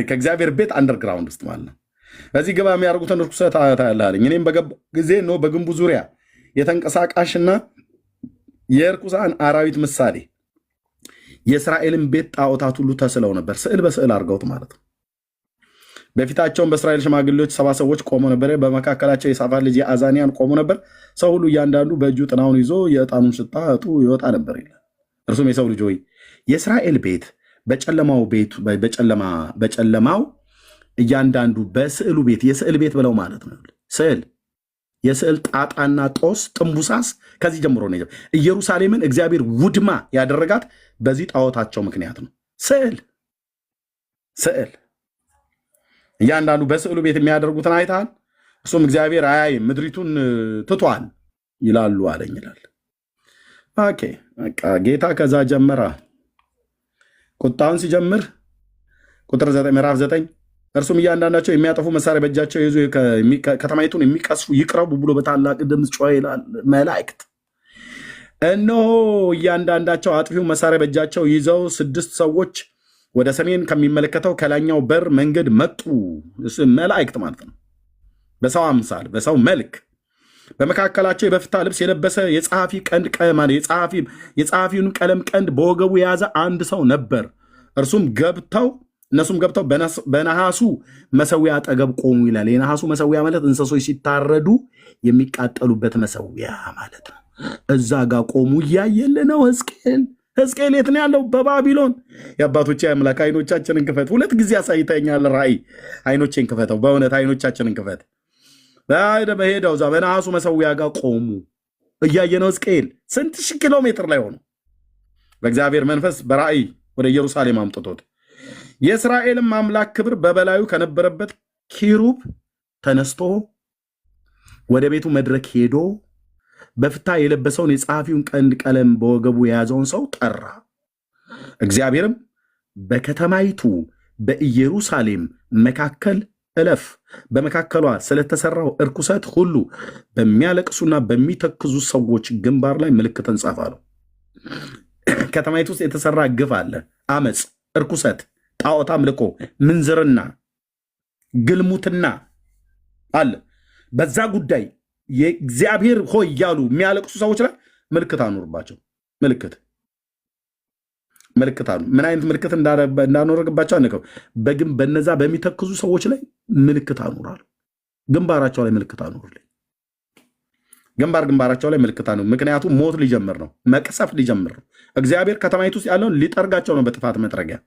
ከእግዚአብሔር ቤት አንደርግራውንድ ውስጥ ማለት ነው። በዚህ ግባ የሚያደርጉትን ርኩሰት ታያለህ አለኝ። እኔም በገባ ጊዜ ነው በግንቡ ዙሪያ የተንቀሳቃሽና የርኩሳን አራዊት ምሳሌ የእስራኤልን ቤት ጣዖታት ሁሉ ተስለው ነበር። ስዕል በስዕል አድርገውት ማለት ነው። በፊታቸውም በእስራኤል ሽማግሌዎች 70 ሰዎች ቆሞ ነበር። በመካከላቸው የሳፋን ልጅ የአዛንያን ቆሞ ነበር። ሰው ሁሉ እያንዳንዱ በእጁ ጥናውን ይዞ የዕጣኑን ሽታ እጡ ይወጣ ነበር ይላል። እርሱም የሰው ልጅ ሆይ የእስራኤል ቤት በጨለማው እያንዳንዱ በስዕሉ ቤት የስዕል ቤት ብለው ማለት ነው። ስዕል የስዕል ጣጣና ጦስ ጥንቡሳስ ከዚህ ጀምሮ ነው። ኢየሩሳሌምን እግዚአብሔር ውድማ ያደረጋት በዚህ ጣዖታቸው ምክንያት ነው። ስዕል እያንዳንዱ በስዕሉ ቤት የሚያደርጉትን አይተሃል። እሱም እግዚአብሔር አያይም ምድሪቱን ትቷል ይላሉ አለኝ ይላል። ኦኬ በቃ ጌታ ከዛ ጀመራ። ቁጣውን ሲጀምር ቁጥር 9 ምዕራፍ 9 እርሱም እያንዳንዳቸው የሚያጠፉ መሳሪያ በእጃቸው ይዞ ከተማይቱን የሚቀስፉ ይቅረቡ ብሎ በታላቅ ድምፅ ጮኸ ይላል። መላእክት እነሆ እያንዳንዳቸው አጥፊው መሳሪያ በእጃቸው ይዘው 6 ሰዎች ወደ ሰሜን ከሚመለከተው ከላይኛው በር መንገድ መጡ። መላእክት ማለት ነው። በሰው አምሳል በሰው መልክ በመካከላቸው የበፍታ ልብስ የለበሰ የጸሐፊ ቀንድ የጸሐፊውን ቀለም ቀንድ በወገቡ የያዘ አንድ ሰው ነበር። እነሱም ገብተው በነሐሱ መሰዊያ አጠገብ ቆሙ ይላል። የነሐሱ መሰዊያ ማለት እንስሶች ሲታረዱ የሚቃጠሉበት መሰዊያ ማለት ነው። እዛ ጋር ቆሙ። እያየለ ነው ሕዝቅኤል የት ነው ያለው? በባቢሎን። የአባቶቼ አምላክ አይኖቻችንን ክፈት። 2 ጊዜ አሳይተኛል ራእይ። አይኖቼን ክፈተው፣ በእውነት አይኖቻችንን ክፈት። በሄደው እዛ በነሐሱ መሰዊያ ጋር ቆሙ። እያየ ነው ሕዝቅኤል። ስንት ሺህ ኪሎ ሜትር ላይ ሆኑ። በእግዚአብሔር መንፈስ በራእይ ወደ ኢየሩሳሌም አምጥቶት የእስራኤልም አምላክ ክብር በበላዩ ከነበረበት ኪሩብ ተነስቶ ወደ ቤቱ መድረክ ሄዶ በፍታ የለበሰውን የጸሐፊውን ቀንድ ቀለም በወገቡ የያዘውን ሰው ጠራ። እግዚአብሔርም በከተማይቱ በኢየሩሳሌም መካከል እለፍ፣ በመካከሏ ስለተሰራው እርኩሰት ሁሉ በሚያለቅሱና በሚተክዙ ሰዎች ግንባር ላይ ምልክትን ጻፍ አለው። ከተማይቱ ውስጥ የተሰራ ግፍ አለ። አመፅ፣ እርኩሰት፣ ጣዖት አምልኮ፣ ምንዝርና፣ ግልሙትና አለ። በዛ ጉዳይ የእግዚአብሔር ሆይ እያሉ የሚያለቅሱ ሰዎች ላይ ምልክት አኖርባቸው። ምልክት አሉ። ምን አይነት ምልክት እንዳኖረግባቸው አንከው። በነዛ በሚተክዙ ሰዎች ላይ ምልክት አኖራሉ። ግንባራቸው ላይ ምልክት አኖሩልኝ። ግንባራቸው ላይ ምልክት አኖሩ። ምክንያቱም ሞት ሊጀምር ነው፣ መቅሰፍ ሊጀምር ነው። እግዚአብሔር ከተማይቱ ውስጥ ያለውን ሊጠርጋቸው ነው በጥፋት መጥረጊያ።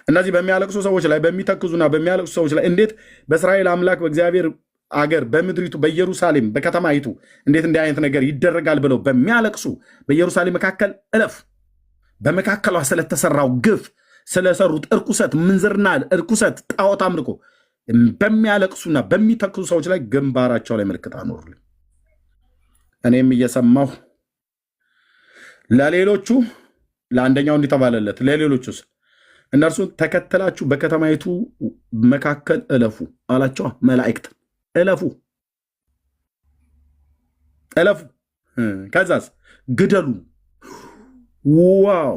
እነዚህ በሚያለቅሱ ሰዎች ላይ በሚተክዙና በሚያለቅሱ ሰዎች ላይ እንዴት በእስራኤል አምላክ በእግዚአብሔር አገር በምድሪቱ በኢየሩሳሌም በከተማይቱ እንዴት እንዲህ አይነት ነገር ይደረጋል ብለው በሚያለቅሱ በኢየሩሳሌም መካከል እለፍ፣ በመካከሏ ስለተሰራው ግፍ፣ ስለሰሩት እርኩሰት፣ ምንዝርና እርኩሰት፣ ጣዖት አምልኮ በሚያለቅሱና በሚተክዙ ሰዎች ላይ ግንባራቸው ላይ ምልክት አኖሩልኝ። እኔም እየሰማሁ ለሌሎቹ ለአንደኛው እንዲተባለለት ለሌሎቹስ እነርሱን ተከተላችሁ በከተማይቱ መካከል እለፉ አላቸዋ። መላእክት እለፉ። ከዛስ ግደሉ። ዋው!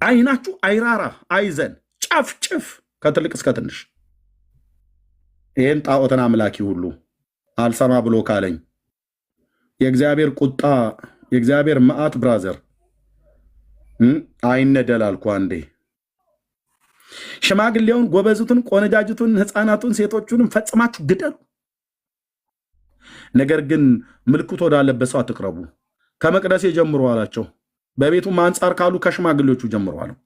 አይናችሁ አይራራ አይዘን፣ ጨፍጭፍ ከትልቅ እስከ ትንሽ። ይህን ጣዖትን አምላኪ ሁሉ አልሰማ ብሎ ካለኝ የእግዚአብሔር ቁጣ የእግዚአብሔር መዓት ብራዘር አይነደል አልኩ አንዴ። ሽማግሌውን፣ ጎበዙትን፣ ቆነጃጅቱን፣ ሕፃናቱን፣ ሴቶቹንም ፈጽማችሁ ግደሉ። ነገር ግን ምልክት ወዳለበት ሰው አትቅረቡ። ከመቅደሴ ጀምሮ አላቸው። በቤቱም አንጻር ካሉ ከሽማግሌዎቹ ጀምሮ አለው።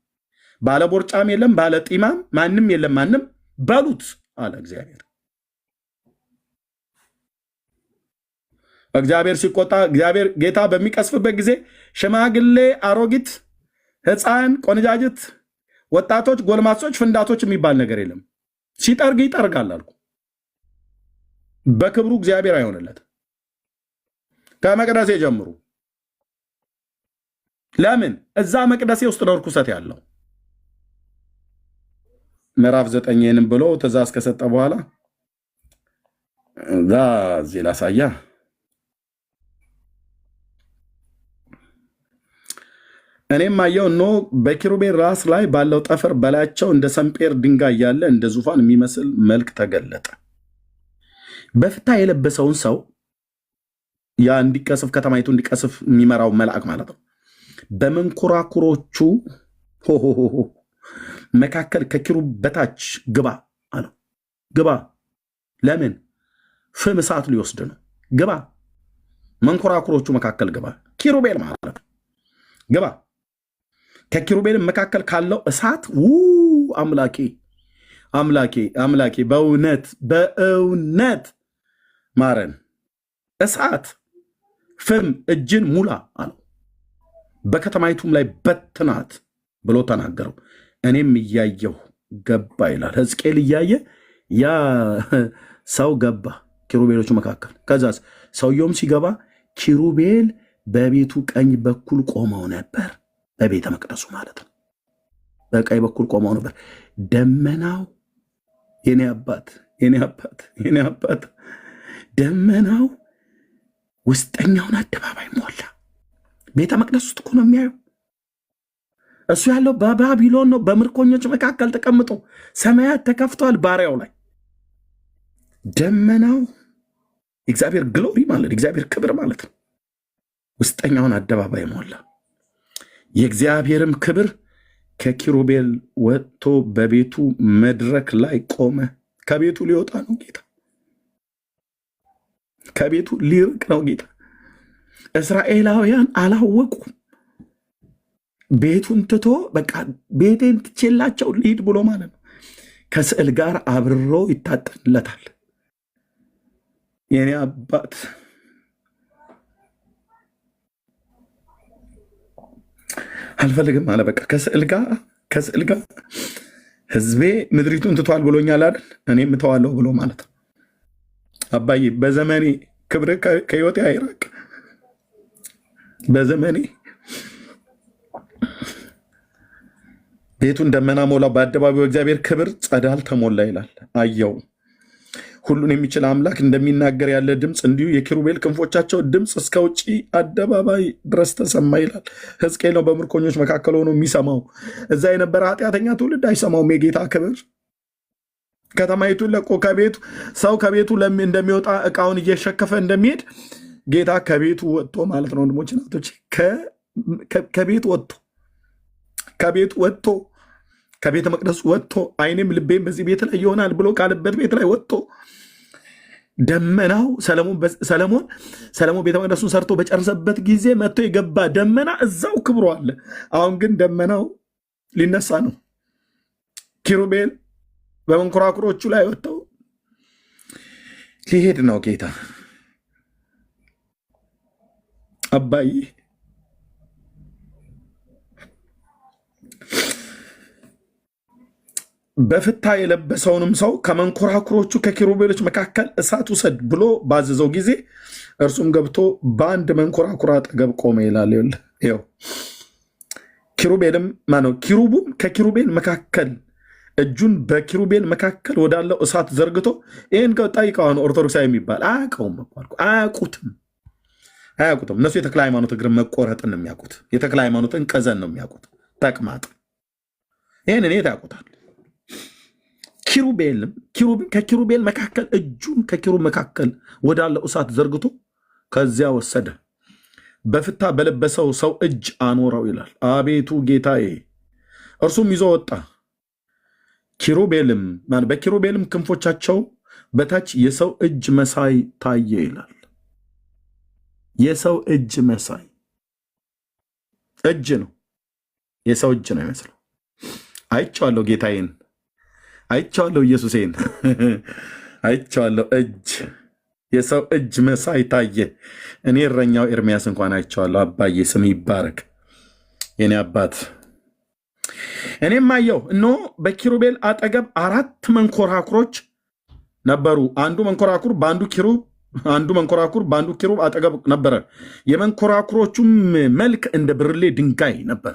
ባለ ቦርጫም የለም፣ ባለ ጢማም ማንም የለም፣ ማንም በሉት አለ እግዚአብሔር። እግዚአብሔር ሲቆጣ፣ እግዚአብሔር ጌታ በሚቀስፍበት ጊዜ ሽማግሌ፣ አሮጊት፣ ሕፃን፣ ቆነጃጅት፣ ወጣቶች፣ ጎልማሶች፣ ፍንዳቶች የሚባል ነገር የለም። ሲጠርግ ይጠርጋል አልኩ። በክብሩ እግዚአብሔር አይሆንለት። ከመቅደሴ ጀምሩ። ለምን? እዛ መቅደሴ ውስጥ ነው ርኩሰት ያለው። ምዕራፍ 9 ብሎ ትእዛዝ ከሰጠ በኋላ እዛ እዚህ ላሳያ። እኔም አየሁ፣ እነሆ በኪሩቤል ራስ ላይ ባለው ጠፈር በላያቸው እንደ ሰምጴር ድንጋይ ያለ እንደ ዙፋን የሚመስል መልክ ተገለጠ። በፍታ የለበሰውን ሰው ያ እንዲቀስፍ ከተማይቱ እንዲቀስፍ የሚመራው መልአክ ማለት ነው። በመንኮራኩሮቹ መካከል ከኪሩብ በታች ግባ አለው። ግባ። ለምን? ፍም እሳት ሊወስድ ነው። ግባ። መንኮራኩሮቹ መካከል ግባ። ኪሩቤል ማለት ነው። ግባ። ከኪሩቤል መካከል ካለው እሳት አምላኬ አምላኬ አምላኬ በእውነት በእውነት ማረን። እሳት ፍም እጅን ሙላ አለው። በከተማይቱም ላይ በትናት ብሎ ተናገረው። እኔም እያየሁ ገባ ይላል ሕዝቅኤል። እያየ ያ ሰው ገባ ኪሩቤሎቹ መካከል። ከዛስ ሰውየውም ሲገባ ኪሩቤል በቤቱ ቀኝ በኩል ቆመው ነበር። በቤተ መቅደሱ ማለት ነው። በቀኝ በኩል ቆመው ነበር። ደመናው የኔ አባት የኔ አባት የኔ አባት ደመናው ውስጠኛውን አደባባይ ሞላ። ቤተ መቅደስ ውስጥ እኮ ነው የሚያየው። እሱ ያለው በባቢሎን ነው። በምርኮኞች መካከል ተቀምጦ ሰማያት ተከፍተዋል ባሪያው ላይ። ደመናው እግዚአብሔር ግሎሪ ማለት እግዚአብሔር ክብር ማለት ነው። ውስጠኛውን አደባባይ ሞላ። የእግዚአብሔርም ክብር ከኪሩቤል ወጥቶ በቤቱ መድረክ ላይ ቆመ። ከቤቱ ሊወጣ ነው ጌታ። ከቤቱ ሊርቅ ነው ጌታ። እስራኤላውያን አላወቁም። ቤቱን ትቶ በቃ ቤቴን ትቼላቸው ልሂድ ብሎ ማለት ነው። ከስዕል ጋር አብሮ ይታጠንለታል። የኔ አባት አልፈልግም አለ። በቃ ከስዕል ጋር ሕዝቤ ምድሪቱን ትቷል ብሎኛል አይደል? እኔም እተዋለሁ ብሎ ማለት ነው። አባዬ በዘመኔ ክብር ከሕይወቴ አይራቅ። በዘመኔ ቤቱን ደመና ሞላው፣ በአደባባዩ እግዚአብሔር ክብር ጸዳል ተሞላ ይላል። አየው ሁሉን የሚችል አምላክ እንደሚናገር ያለ ድምፅ እንዲሁ የኪሩቤል ክንፎቻቸው ድምፅ እስከ ውጭ አደባባይ ድረስ ተሰማ ይላል። ሕዝቅኤል ነው በምርኮኞች መካከል ሆኖ የሚሰማው። እዛ የነበረ ኃጢአተኛ ትውልድ አይሰማውም የጌታ ክብር። ከተማይቱን ለቆ ሰው ከቤቱ እንደሚወጣ እቃውን እየሸከፈ እንደሚሄድ ጌታ ከቤቱ ወጥቶ ማለት ነው። ወንድሞች ናቶች ከቤቱ ወጥቶ ከቤተ መቅደሱ ወጥቶ ዓይኔም ልቤም በዚህ ቤት ላይ ይሆናል ብሎ ካለበት ቤት ላይ ወጥቶ ደመናው ሰለሞን ቤተ መቅደሱን ሰርቶ በጨረሰበት ጊዜ መጥቶ የገባ ደመና እዛው ክብሮ አለ። አሁን ግን ደመናው ሊነሳ ነው። ኪሩቤል በመንኮራኩሮቹ ላይ ወጥተው ሊሄድ ነው ጌታ። አባዬ በፍታ የለበሰውንም ሰው ከመንኮራኩሮቹ ከኪሩቤሎች መካከል እሳት ውሰድ ብሎ ባዘዘው ጊዜ እርሱም ገብቶ በአንድ መንኮራኩር አጠገብ ቆመ ይላል። ይኸው ኪሩቤልም ማነው? ኪሩቡም ከኪሩቤል መካከል እጁን በኪሩቤል መካከል ወዳለው እሳት ዘርግቶ ይህን ጠይቀዋን ኦርቶዶክሳዊ የሚባል አያውቁትም። እነሱ የተክለ ሃይማኖት እግር መቆረጥን ነው የሚያውቁት። የተክለ ሃይማኖትን ቀዘን ነው የሚያውቁት። ተቅማጥ ይህን እኔ ታውቁታል። ከኪሩቤል መካከል እጁን ከኪሩብ መካከል ወዳለው እሳት ዘርግቶ ከዚያ ወሰደ። በፍታ በለበሰው ሰው እጅ አኖረው ይላል። አቤቱ ጌታዬ፣ እርሱም ይዞ ወጣ። በኪሩቤልም ክንፎቻቸው በታች የሰው እጅ መሳይ ታየ ይላል። የሰው እጅ መሳይ እጅ ነው። የሰው እጅ ነው ይመስለው። አይቼዋለሁ ጌታዬን፣ አይቼዋለሁ ኢየሱሴን፣ አይቼዋለሁ። እጅ የሰው እጅ መሳይ ታየ። እኔ እረኛው ኤርሚያስ እንኳን አይቼዋለሁ። አባዬ ስም ይባረክ የኔ አባት። እኔም አየሁ፣ እነሆ በኪሩቤል አጠገብ 4 መንኮራኩሮች ነበሩ። አንዱ መንኮራኩር በአንዱ ኪሩብ አጠገብ ነበረ። የመንኮራኩሮቹም መልክ እንደ ብርሌ ድንጋይ ነበር።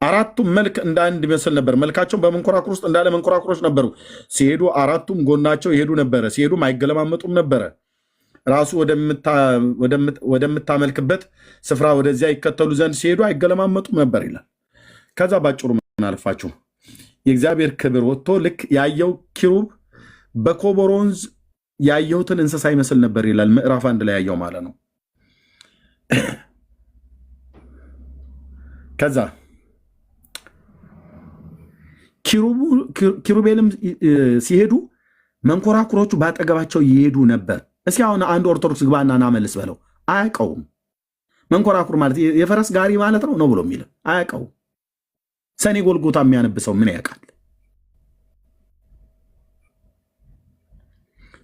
4ቱም መልክ እንደ አንድ ይመስል ነበር። መልካቸውን በመንኮራኩር ውስጥ እንዳለ መንኮራኩሮች ነበሩ። ሲሄዱ 4ቱም ጎናቸው ይሄዱ ነበረ። ሲሄዱም አይገለማመጡም ነበረ። ራሱ ወደምታመልክበት ስፍራ ወደዚያ ይከተሉ ዘንድ ሲሄዱ አይገለማመጡም ነበር ይላል። ከዛ ባጭሩ ምን አልፋችሁ የእግዚአብሔር ክብር ወጥቶ ልክ ያየው ኪሩብ በኮቦር ወንዝ ያየሁትን እንስሳ ይመስል ነበር ይላል። ምዕራፍ 1 ላይ ያየው ማለት ነው። ከዛ ኪሩቤልም ሲሄዱ መንኮራኩሮቹ ባጠገባቸው ይሄዱ ነበር። እስኪ አሁን አንድ ኦርቶዶክስ ግባና ናመልስ በለው፣ አያውቀውም። መንኮራኩር ማለት የፈረስ ጋሪ ማለት ነው ብሎ የሚል አያውቀውም። ሰኔ ጎልጎታ የሚያነብሰው ምን ያውቃል?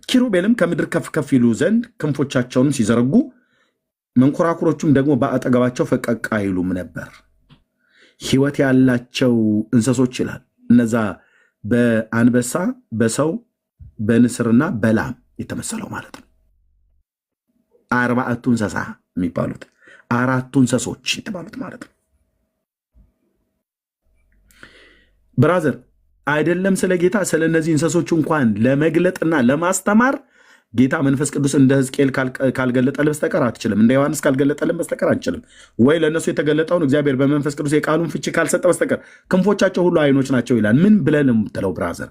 ኪሩቤልም ከምድር ከፍ ከፍ ይሉ ዘንድ ክንፎቻቸውን ሲዘረጉ መንኮራኩሮቹም ደግሞ በአጠገባቸው ፈቀቅ አይሉም ነበር። ሕይወት ያላቸው እንስሶች ይላል። እነዛ በአንበሳ በሰው በንስርና በላም የተመሰለው ማለት ነው። 40 እንስሳ የሚባሉት 4 እንስሶች የተባሉት ማለት ነው። ብራዘር አይደለም ስለ ጌታ ስለ እነዚህ እንስሶች እንኳን ለመግለጥና ለማስተማር ጌታ መንፈስ ቅዱስ እንደ ሕዝቅኤል ካልገለጠልህ በስተቀር አትችልም። እንደ ዮሐንስ ካልገለጠልን በስተቀር አትችልም። ወይ ለእነሱ የተገለጠውን እግዚአብሔር በመንፈስ ቅዱስ የቃሉን ፍቺ ካልሰጠ በስተቀር ክንፎቻቸው ሁሉ አይኖች ናቸው ይላል። ምን ብለን የምትለው ብራዘር?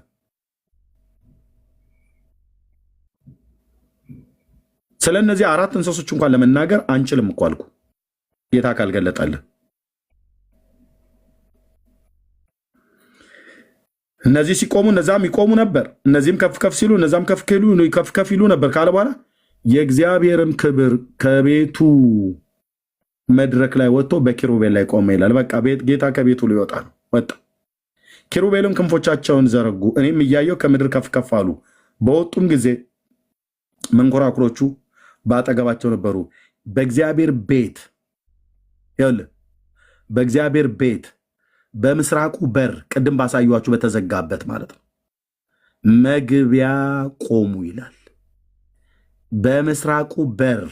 ስለ እነዚህ 4 እንስሶች እንኳን ለመናገር አንችልም እኮ አልኩ ጌታ ካልገለጠልህ። እነዚህ ሲቆሙ እነዛም ይቆሙ ነበር፣ እነዚህም ከፍ ከፍ ሲሉ እነዛም ከፍ ከፍ ይሉ ነበር ካለ በኋላ የእግዚአብሔርም ክብር ከቤቱ መድረክ ላይ ወጥቶ በኪሩቤል ላይ ቆመ ይላል። በቃ ጌታ ከቤቱ ሊወጣ ነው፣ ወጣ። ኪሩቤልም ክንፎቻቸውን ዘረጉ፣ እኔም እያየው ከምድር ከፍ ከፍ አሉ። በወጡም ጊዜ መንኮራኩሮቹ በአጠገባቸው ነበሩ። በእግዚአብሔር ቤት በእግዚአብሔር ቤት በምስራቁ በር ቅድም ባሳዩዋችሁ በተዘጋበት ማለት ነው መግቢያ ቆሙ ይላል። በምስራቁ በር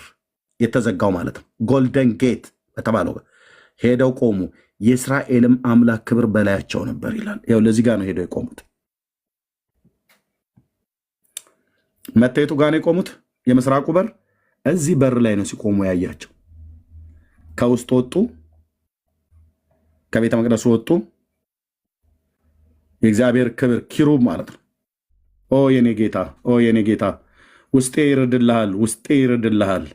የተዘጋው ማለት ነው ጎልደን ጌት በተባለው ሄደው ቆሙ። የእስራኤልም አምላክ ክብር በላያቸው ነበር ይላል። ያው ለዚህ ጋር ነው ሄደው የቆሙት። መታየቱ ጋር ነው የቆሙት። የምስራቁ በር እዚህ በር ላይ ነው ሲቆሙ ያያቸው። ከውስጥ ወጡ፣ ከቤተ መቅደሱ ወጡ። የእግዚአብሔር ክብር ኪሩብ ማለት ነው። ኦ የኔ ጌታ፣ ኦ የኔ ጌታ፣ ውስጤ ይረድልሃል፣ ውስጤ ይረድልሃል።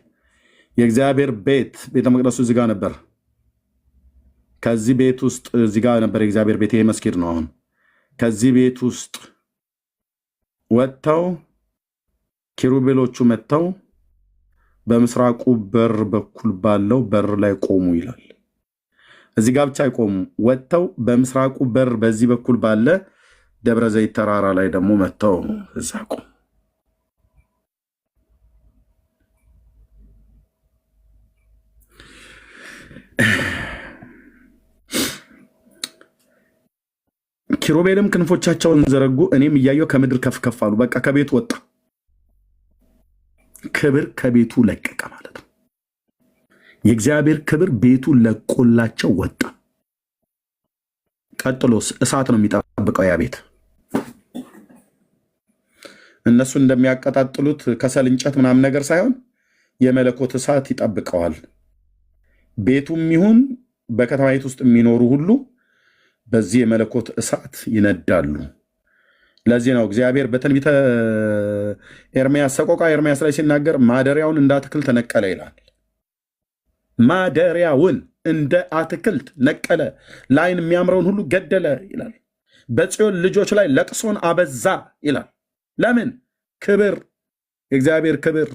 የእግዚአብሔር ቤት ቤተ መቅደሱ እዚህ ጋር ነበር። ከዚህ ቤት ውስጥ እዚህ ጋር ነበር የእግዚአብሔር ቤት። ይሄ መስጊድ ነው። አሁን ከዚህ ቤት ውስጥ ወጥተው ኪሩቤሎቹ መጥተው በምስራቁ በር በኩል ባለው በር ላይ ቆሙ ይላል። እዚህ ጋር ብቻ አይቆሙ፣ ወጥተው በምስራቁ በር በዚህ በኩል ባለ ደብረ ዘይት ተራራ ላይ ደግሞ መጥተው እዛ ቆሙ። ኪሩቤልም ክንፎቻቸውን ዘረጉ፣ እኔም እያየው ከምድር ከፍ ከፍ አሉ። በቃ ከቤቱ ወጣ፣ ክብር ከቤቱ ለቀቀ ማለት ነው። የእግዚአብሔር ክብር ቤቱን ለቆላቸው ወጣ። ቀጥሎስ እሳት ነው የሚጠብቀው ያ ቤት። እነሱ እንደሚያቀጣጥሉት ከሰል እንጨት ምናምን ነገር ሳይሆን የመለኮት እሳት ይጠብቀዋል። ቤቱም ይሁን በከተማይቱ ውስጥ የሚኖሩ ሁሉ በዚህ የመለኮት እሳት ይነዳሉ። ለዚህ ነው እግዚአብሔር በትንቢተ ኤርምያስ ሰቆቃ ኤርምያስ ላይ ሲናገር ማደሪያውን እንደ አትክልት ተነቀለ ይላል። ማደሪያውን እንደ አትክልት ነቀለ፣ ለዓይን የሚያምረውን ሁሉ ገደለ ይላል። በጽዮን ልጆች ላይ ለቅሶን አበዛ ይላል። ለምን? ክብር፣ የእግዚአብሔር ክብር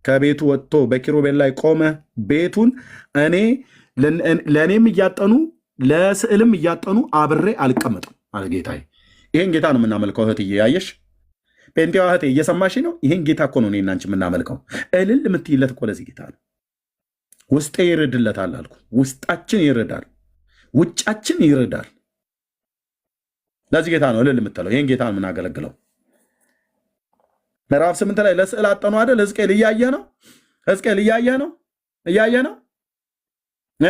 ከቤቱ ወጥቶ በኪሩቤል ላይ ቆመ። ቤቱን ለእኔም እያጠኑ ለስዕልም እያጠኑ አብሬ አልቀመጥም አለ ጌታዬ። ይህን ጌታ ነው የምናመልከው። እህትዬ ያየሽ ጴንጤዋ እህቴ እየሰማሽ ነው? ይህን ጌታ እኮ ነው እኔና አንቺ የምናመልከው። እልል የምትይለት እኮ ለዚህ ጌታ ነው። ውስጤ ይርድለታል አልኩ። ውስጣችን ይርዳል፣ ውጫችን ይርዳል። ለዚህ ጌታ ነው እልል የምትለው። ይህን ጌታ ነው የምናገለግለው። ምዕራፍ 8 ላይ ለስዕል አጠኑ አይደል? ሕዝቅኤል እያየ ነው። ሕዝቅኤል እያየ ነው።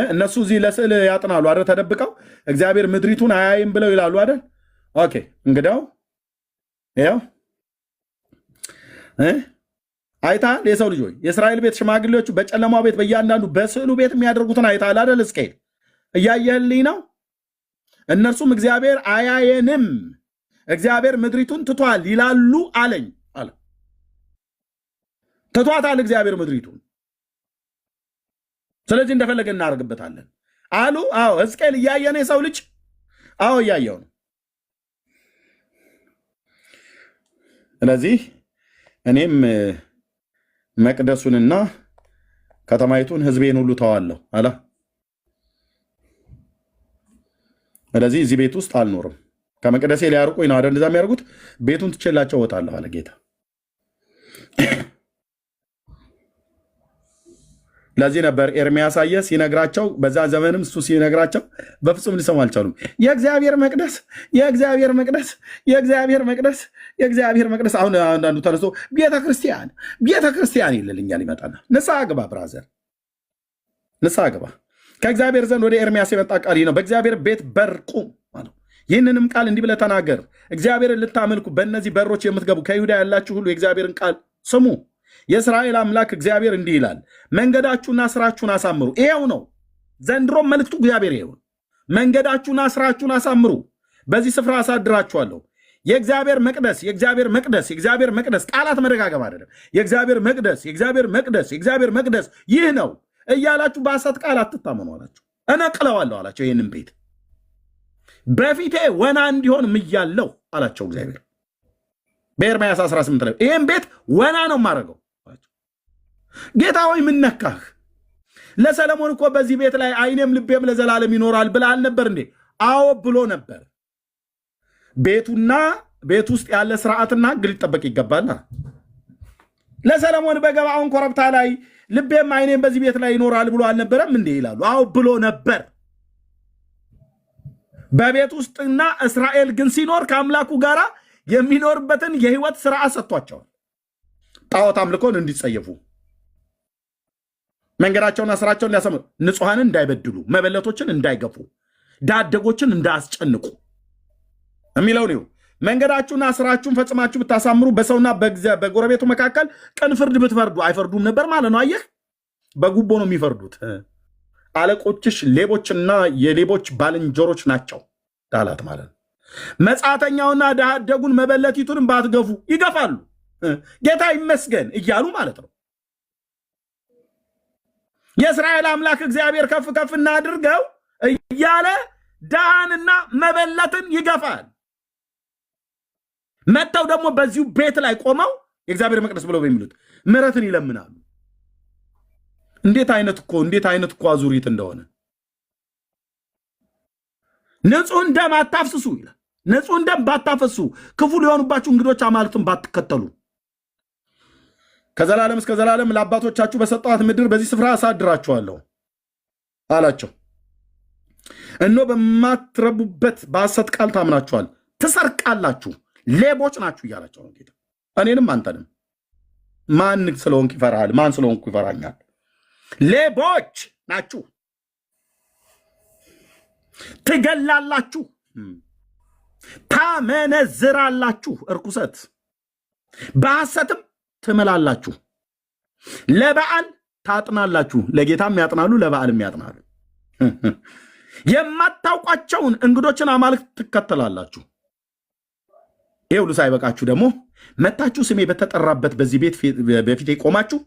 እነሱ እዚህ ለስዕል ያጥናሉ አይደል? ተደብቀው እግዚአብሔር ምድሪቱን አያይም ብለው ይላሉ አይደል? ኦኬ እንግዲያው ያው አይታል። የሰው ልጅ ሆይ የእስራኤል ቤት ሽማግሌዎቹ በጨለማው ቤት በእያንዳንዱ በስዕሉ ቤት የሚያደርጉትን አይታል አይደል? ሕዝቅኤል እያየህልኝ ነው። እነርሱም እግዚአብሔር አያየንም፣ እግዚአብሔር ምድሪቱን ትቷል ይላሉ አለኝ አለ። ትቷታል እግዚአብሔር ምድሪቱን፣ ስለዚህ እንደፈለገ እናደርግበታለን አሉ። አዎ ሕዝቅኤል እያየ ነው። የሰው ልጅ አዎ እያየው ነው። ስለዚህ እኔም መቅደሱንና ከተማይቱን ሕዝቤን ሁሉ ተዋለሁ አለ። ስለዚህ እዚህ ቤት ውስጥ አልኖርም። ከመቅደሴ ሊያርቁኝ ነው አይደል? እንደዛ የሚያደርጉት ቤቱን ትቼላቸው እወጣለሁ አለ ጌታ። ለዚህ ነበር ኤርምያስ አየህ ሲነግራቸው፣ በዛ ዘመንም እሱ ሲነግራቸው በፍጹም ሊሰሙ አልቻሉም። የእግዚአብሔር መቅደስ፣ የእግዚአብሔር መቅደስ፣ የእግዚአብሔር መቅደስ፣ የእግዚአብሔር መቅደስ። አሁን አንዳንዱ ተነስቶ ቤተክርስቲያን ይልልኛል። ይመጣና ንስሐ ግባ ብራዘር፣ ንስሐ ግባ። ከእግዚአብሔር ዘንድ ወደ ኤርምያስ የመጣ ቃል ነው። በእግዚአብሔር ቤት በር ቁም አለው። ይህንንም ቃል እንዲህ ብለህ ተናገር፣ እግዚአብሔርን ልታመልኩ በእነዚህ በሮች የምትገቡ ከይሁዳ ያላችሁ ሁሉ የእግዚአብሔርን ቃል ስሙ። የእስራኤል አምላክ እግዚአብሔር እንዲህ ይላል፣ መንገዳችሁና ስራችሁን አሳምሩ። ይሄው ነው ዘንድሮም መልክቱ እግዚአብሔር ይሄው፣ መንገዳችሁና ስራችሁን አሳምሩ፣ በዚህ ስፍራ አሳድራችኋለሁ። የእግዚአብሔር መቅደስ፣ የእግዚአብሔር መቅደስ፣ የእግዚአብሔር መቅደስ፣ ቃላት መደጋገም አይደለም። የእግዚአብሔር መቅደስ፣ የእግዚአብሔር መቅደስ፣ የእግዚአብሔር መቅደስ ይህ ነው እያላችሁ በሐሰት ቃል አትታመኑ አላቸው። እነቅለዋለሁ አላቸው። ይህንም ቤት በፊቴ ወና እንዲሆን ምያለሁ አላቸው እግዚአብሔር በኤርምያስ 18 ላይ። ይህም ቤት ወና ነው የማደርገው። ጌታ ሆይ ምን ነካህ? ለሰለሞን እኮ በዚህ ቤት ላይ ዓይኔም ልቤም ለዘላለም ይኖራል ብለህ አልነበር እንዴ? አዎ ብሎ ነበር። ቤቱና ቤት ውስጥ ያለ ስርዓትና ሕግ ሊጠበቅ ይገባል። ለሰለሞን በገባዖን ኮረብታ ላይ ልቤም ዓይኔም በዚህ ቤት ላይ ይኖራል ብሎ አልነበረም እንዴ ይላሉ። አዎ ብሎ ነበር። በቤት ውስጥና እስራኤል ግን ሲኖር ከአምላኩ ጋር የሚኖርበትን የህይወት ስርዓት ሰጥቷቸዋል። ጣዖት አምልኮን እንዲጸየፉ፣ መንገዳቸውና ስራቸውን ሊያሰምሩ፣ ንጹሐንን እንዳይበድሉ፣ መበለቶችን እንዳይገፉ፣ ዳደጎችን እንዳያስጨንቁ የሚለው ነው። መንገዳችሁና ስራችሁን ፈጽማችሁ ብታሳምሩ በሰውና በጎረቤቱ መካከል ቅን ፍርድ ብትፈርዱ አይፈርዱም ነበር ማለት ነው። አየህ፣ በጉቦ ነው የሚፈርዱት። አለቆችሽ ሌቦችና የሌቦች ባልንጀሮች ናቸው ዳላት ማለት ነው። መጻተኛውና ድሃ አደጉን መበለቲቱንም ባትገፉ ይገፋሉ፣ ጌታ ይመስገን እያሉ ማለት ነው። የእስራኤል አምላክ እግዚአብሔር ከፍ ከፍ እናድርገው እያለ ድሃንና መበለትን ይገፋል። መጥተው ደግሞ በዚሁ ቤት ላይ ቆመው የእግዚአብሔር መቅደስ ብለው በሚሉት ምሕረትን ይለምናሉ። እንዴት አይነት እኮ አዙሪት እንደሆነ። ንጹሕን ደም አታፍስሱ ይላል። ንጹሕን ደም ባታፈሱ፣ ክፉ ሊሆኑባችሁ እንግዶች አማልክትን ባትከተሉ፣ ከዘላለም እስከ ዘላለም ለአባቶቻችሁ በሰጠኋት ምድር በዚህ ስፍራ አሳድራችኋለሁ አላቸው። እነሆ በማትረቡበት በሐሰት ቃል ታምናችኋል፣ ትሰርቃላችሁ፣ ሌቦች ናችሁ እያላቸው ነው ጌታ። እኔንም አንተንም ማን ስለሆንክ ይፈራሃል? ማን ስለሆንኩ ይፈራኛል? ሌቦች ናችሁ፣ ትገላላችሁ፣ ታመነዝራላችሁ፣ እርኩሰት በሐሰትም ትምላላችሁ፣ ለበዓል ታጥናላችሁ። ለጌታም ያጥናሉ፣ ለበዓልም ያጥናሉ። የማታውቋቸውን እንግዶችን አማልክት ትከተላላችሁ። ይህ ሁሉ ሳይበቃችሁ ደግሞ መታችሁ ስሜ በተጠራበት በዚህ ቤት በፊቴ ቆማችሁ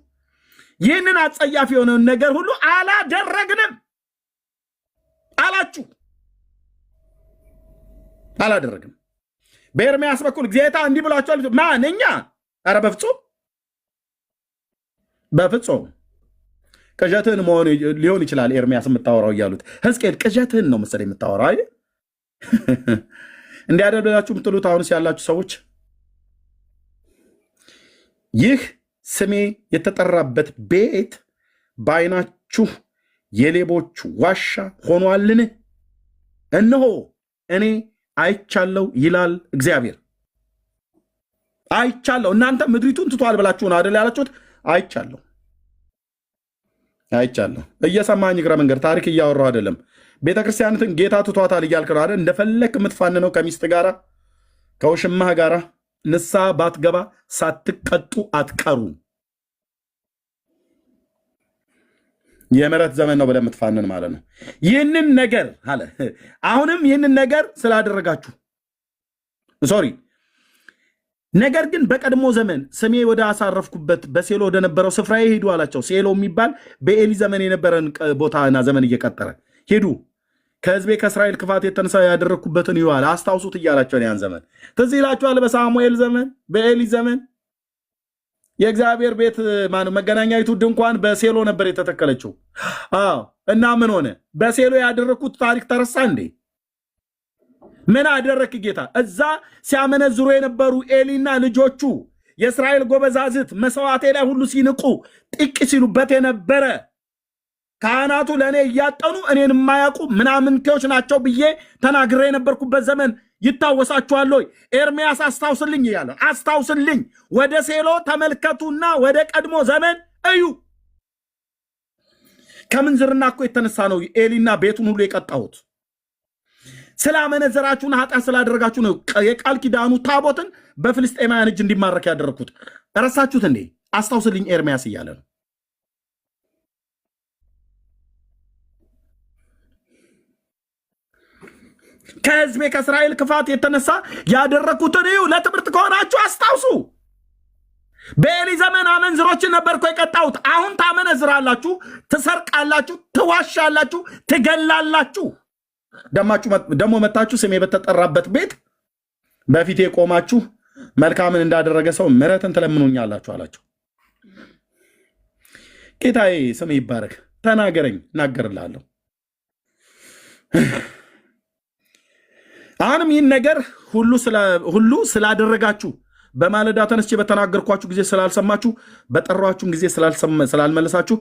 ይህንን አጸያፊ የሆነውን ነገር ሁሉ አላደረግንም አላችሁ። አላደረግንም። በኤርምያስ በኩል ጌታ እንዲህ ብሏቸዋል። ማን? እኛ? ኧረ በፍጹም ቅዠትህን መሆን ሊሆን ይችላል ኤርምያስ የምታወራው እያሉት፣ ሕዝቅኤል ቅዠትህን ነው መሰለኝ የምታወራው አይደል? እንዲያደርጋችሁ የምትሉት አሁንስ ያላችሁ ሰዎች ይህ ስሜ የተጠራበት ቤት በዓይናችሁ የሌቦች ዋሻ ሆኗልን? እነሆ እኔ አይቻለሁ ይላል እግዚአብሔር። አይቻለሁ። እናንተ ምድሪቱን ትቷል ብላችሁ ነው አይደል ያላችሁት? አይቻለሁ። እየሰማኝ እግረ መንገድ ታሪክ እያወራሁ አይደለም። ቤተክርስቲያንትን ጌታ ትቷታል እያልክ ነው አይደል? እንደፈለክ የምትፋንነው ከሚስት ጋራ ከውሽማህ ጋራ ንስሐ ባትገባ ሳትቀጡ አትቀሩ። የምሕረት ዘመን ነው ብለህ የምትፋንን ማለት ነው። ይህንን ነገር አለ አሁንም ይህንን ነገር ስላደረጋችሁ ሶሪ፣ ነገር ግን በቀድሞ ዘመን ስሜ ወደ አሳረፍኩበት በሴሎ ወደ ነበረው ስፍራ ሄዱ አላቸው። ሴሎ የሚባል በኤሊ ዘመን የነበረን ቦታና ዘመን እየቀጠረ ሄዱ። ከሕዝቤ ከእስራኤል ክፋት የተነሳ ያደረግኩበትን ይዋል አስታውሱት እያላቸውን ያን ዘመን ትዝ ይላችኋል። በሳሙኤል ዘመን በኤሊ ዘመን የእግዚአብሔር ቤት መገናኛይቱ ድንኳን በሴሎ ነበር የተተከለችው። እና ምን ሆነ? በሴሎ ያደረግኩት ታሪክ ተረሳ እንዴ? ምን አደረክ ጌታ? እዛ ሲያመነዝሩ የነበሩ ኤሊና ልጆቹ የእስራኤል ጎበዛዝት መስዋዕቴ ላይ ሁሉ ሲንቁ ጥቅ ሲሉበት የነበረ ካህናቱ ለእኔ እያጠኑ እኔን የማያውቁ ምናምንቴዎች ናቸው ብዬ ተናግሬ የነበርኩበት ዘመን ይታወሳችኋል ወይ? ኤርምያስ አስታውስልኝ እያለ አስታውስልኝ። ወደ ሴሎ ተመልከቱና ወደ ቀድሞ ዘመን እዩ። ከምንዝርና እኮ የተነሳ ነው ኤሊና ቤቱን ሁሉ የቀጣሁት። ስላመነዘራችሁና ኃጢአት ስላደረጋችሁ ነው የቃል ኪዳኑ ታቦትን በፍልስጤማውያን እጅ እንዲማረክ ያደረግኩት። ረሳችሁት እንዴ? አስታውስልኝ ኤርምያስ እያለ ነው። ከሕዝቤ ከእስራኤል ክፋት የተነሳ ያደረግኩትን እዩ። ለትምህርት ከሆናችሁ አስታውሱ። በኤሊ ዘመን አመንዝሮችን ነበር እኮ የቀጣሁት። አሁን ታመነዝራላችሁ፣ ትሰርቃላችሁ፣ ትዋሻላችሁ፣ ትገላላችሁ። ደግሞ መታችሁ ስሜ በተጠራበት ቤት በፊቴ ቆማችሁ መልካምን እንዳደረገ ሰው ምሕረትን ትለምኑኛላችሁ አላቸው። ጌታዬ ስም ይባረክ። ተናገረኝ፣ እናገርልሃለሁ። አሁንም ይህን ነገር ሁሉ ስላደረጋችሁ በማለዳ ተነስቼ በተናገርኳችሁ ጊዜ ስላልሰማችሁ፣ በጠሯችሁም ጊዜ ስላልመለሳችሁ፣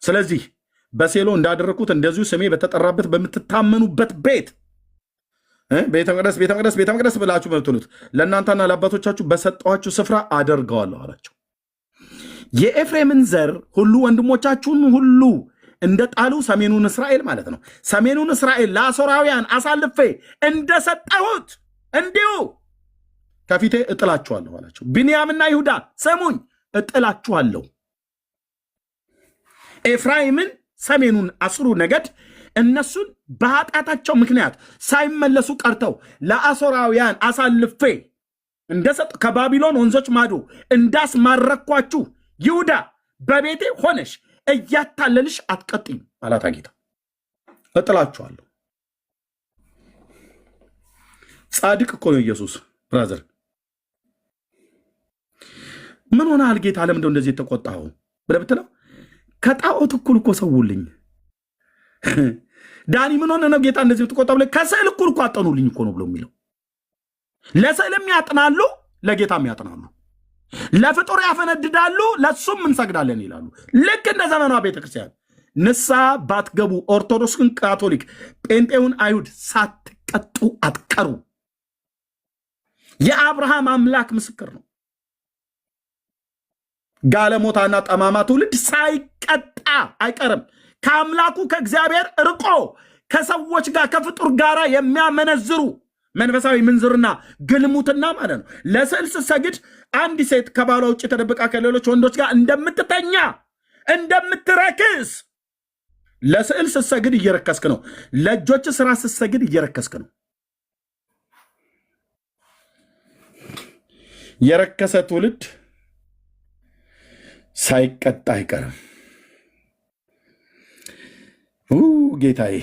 ስለዚህ በሴሎ እንዳደረግኩት እንደዚሁ ስሜ በተጠራበት በምትታመኑበት ቤት ቤተ መቅደስ ብላችሁ በምትሉት ለእናንተና ለአባቶቻችሁ በሰጠኋችሁ ስፍራ አደርገዋለሁ አላቸው። የኤፍሬምን ዘር ሁሉ ወንድሞቻችሁን ሁሉ እንደ ጣሉ ሰሜኑን እስራኤል ማለት ነው። ሰሜኑን እስራኤል ለአሦራውያን አሳልፌ እንደሰጠሁት እንዲሁ ከፊቴ እጥላችኋለሁ አላቸው። ቢንያምና ይሁዳ ስሙኝ፣ እጥላችኋለሁ። ኤፍራይምን ሰሜኑን 10 ነገድ እነሱን በኃጢአታቸው ምክንያት ሳይመለሱ ቀርተው ለአሦራውያን አሳልፌ እንደሰጥ ከባቢሎን ወንዞች ማዶ እንዳስማረኳችሁ ይሁዳ በቤቴ ሆነሽ እያታለልሽ አትቀጥኝ አላታ ጌታ። እጥላችኋለሁ። ጻድቅ እኮ ነው ኢየሱስ። ብራዘር ምን ሆነሃል ጌታ? ለምንድነው እንደዚህ የተቆጣኸው ብለህ ብትለው ከጣዖት እኩል እኮ ሰውልኝ። ዳኒ ምን ሆነ ነው ጌታ እንደዚህ ተቆጣ ብለህ ከስዕል እኩል እኮ አጠኑልኝ እኮ ነው ብሎ የሚለው። ለስዕልም ያጥናሉ፣ ለጌታም ያጥናሉ። ለፍጡር ያፈነድዳሉ፣ ለሱም እንሰግዳለን ይላሉ። ልክ እንደ ዘመኗ ቤተክርስቲያን ንስሐ ባትገቡ ኦርቶዶክስን፣ ካቶሊክ፣ ጴንጤውን አይሁድ ሳትቀጡ አትቀሩ። የአብርሃም አምላክ ምስክር ነው። ጋለሞታና ጠማማ ትውልድ ሳይቀጣ አይቀርም። ከአምላኩ ከእግዚአብሔር ርቆ ከሰዎች ጋር ከፍጡር ጋር የሚያመነዝሩ መንፈሳዊ ምንዝርና ግልሙትና ማለት ነው። ለስዕል ስትሰግድ አንድ ሴት ከባሏ ውጭ ተደብቃ ከሌሎች ወንዶች ጋር እንደምትተኛ እንደምትረክስ፣ ለስዕል ስትሰግድ እየረከስክ ነው። ለእጆች ስራ ስትሰግድ እየረከስክ ነው። የረከሰ ትውልድ ሳይቀጣ አይቀርም። ጌታዬ፣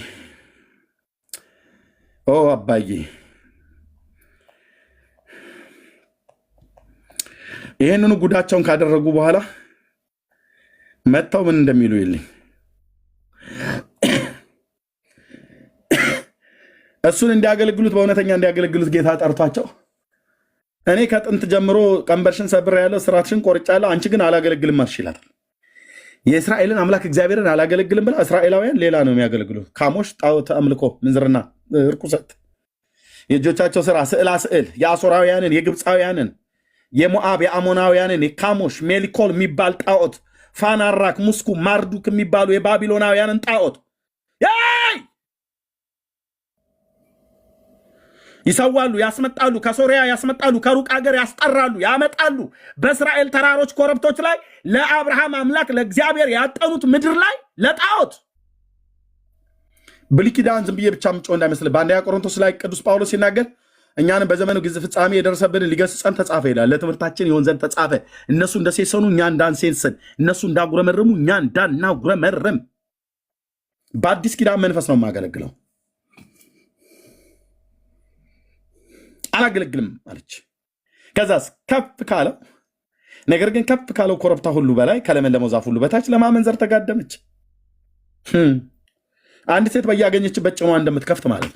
ኦ አባዬ፣ ይህንኑ ጉዳቸውን ካደረጉ በኋላ መጥተው ምን እንደሚሉ የለኝ። እሱን እንዲያገለግሉት በእውነተኛ እንዲያገለግሉት ጌታ ጠርቷቸው እኔ ከጥንት ጀምሮ ቀንበርሽን ሰብሬያለሁ፣ ስራትሽን ቆርጫለሁ፣ አንቺ ግን አላገለግልም አልሽ ይላታል። የእስራኤልን አምላክ እግዚአብሔርን አላገለግልም ብላ እስራኤላውያን ሌላ ነው የሚያገለግሉት። ካሞሽ፣ ጣዖት አምልኮ፣ ምንዝርና፣ እርኩሰት፣ የእጆቻቸው ስራ ስዕላ ስዕል፣ የአሦራውያንን፣ የግብፃውያንን፣ የሞዓብ፣ የአሞናውያንን፣ የካሞሽ ሜሊኮል የሚባል ጣዖት፣ ፋናራክ፣ ሙስኩ፣ ማርዱክ የሚባሉ የባቢሎናውያንን ጣዖት ይሰዋሉ፣ ያስመጣሉ፣ ከሶሪያ ያስመጣሉ፣ ከሩቅ ሀገር ያስጠራሉ፣ ያመጣሉ። በእስራኤል ተራሮች ኮረብቶች ላይ ለአብርሃም አምላክ ለእግዚአብሔር ያጠኑት ምድር ላይ ለጣዖት። ብሉይ ኪዳን ዝም ብዬ ብቻ ምጮ እንዳይመስል በአንደኛ ቆሮንቶስ ላይ ቅዱስ ጳውሎስ ሲናገር እኛንም በዘመኑ ጊዜ ፍጻሜ የደረሰብንን ሊገስጸን ተጻፈ ይላል። ለትምህርታችን ይሆን ዘንድ ተጻፈ። እነሱ እንደሴሰኑ እኛ እንዳንሴንስን፣ እነሱ እንዳጉረመርሙ እኛ እንዳናጉረመርም። በአዲስ ኪዳን መንፈስ ነው የማገለግለው። አላገለግልም አለች። ከዛስ ከፍ ካለው ነገር ግን ከፍ ካለው ኮረብታ ሁሉ በላይ ከለመለመው ዛፍ ሁሉ በታች ለማመንዘር ተጋደመች። አንድ ሴት በያገኘችበት ጭኗ እንደምትከፍት ማለት ነው።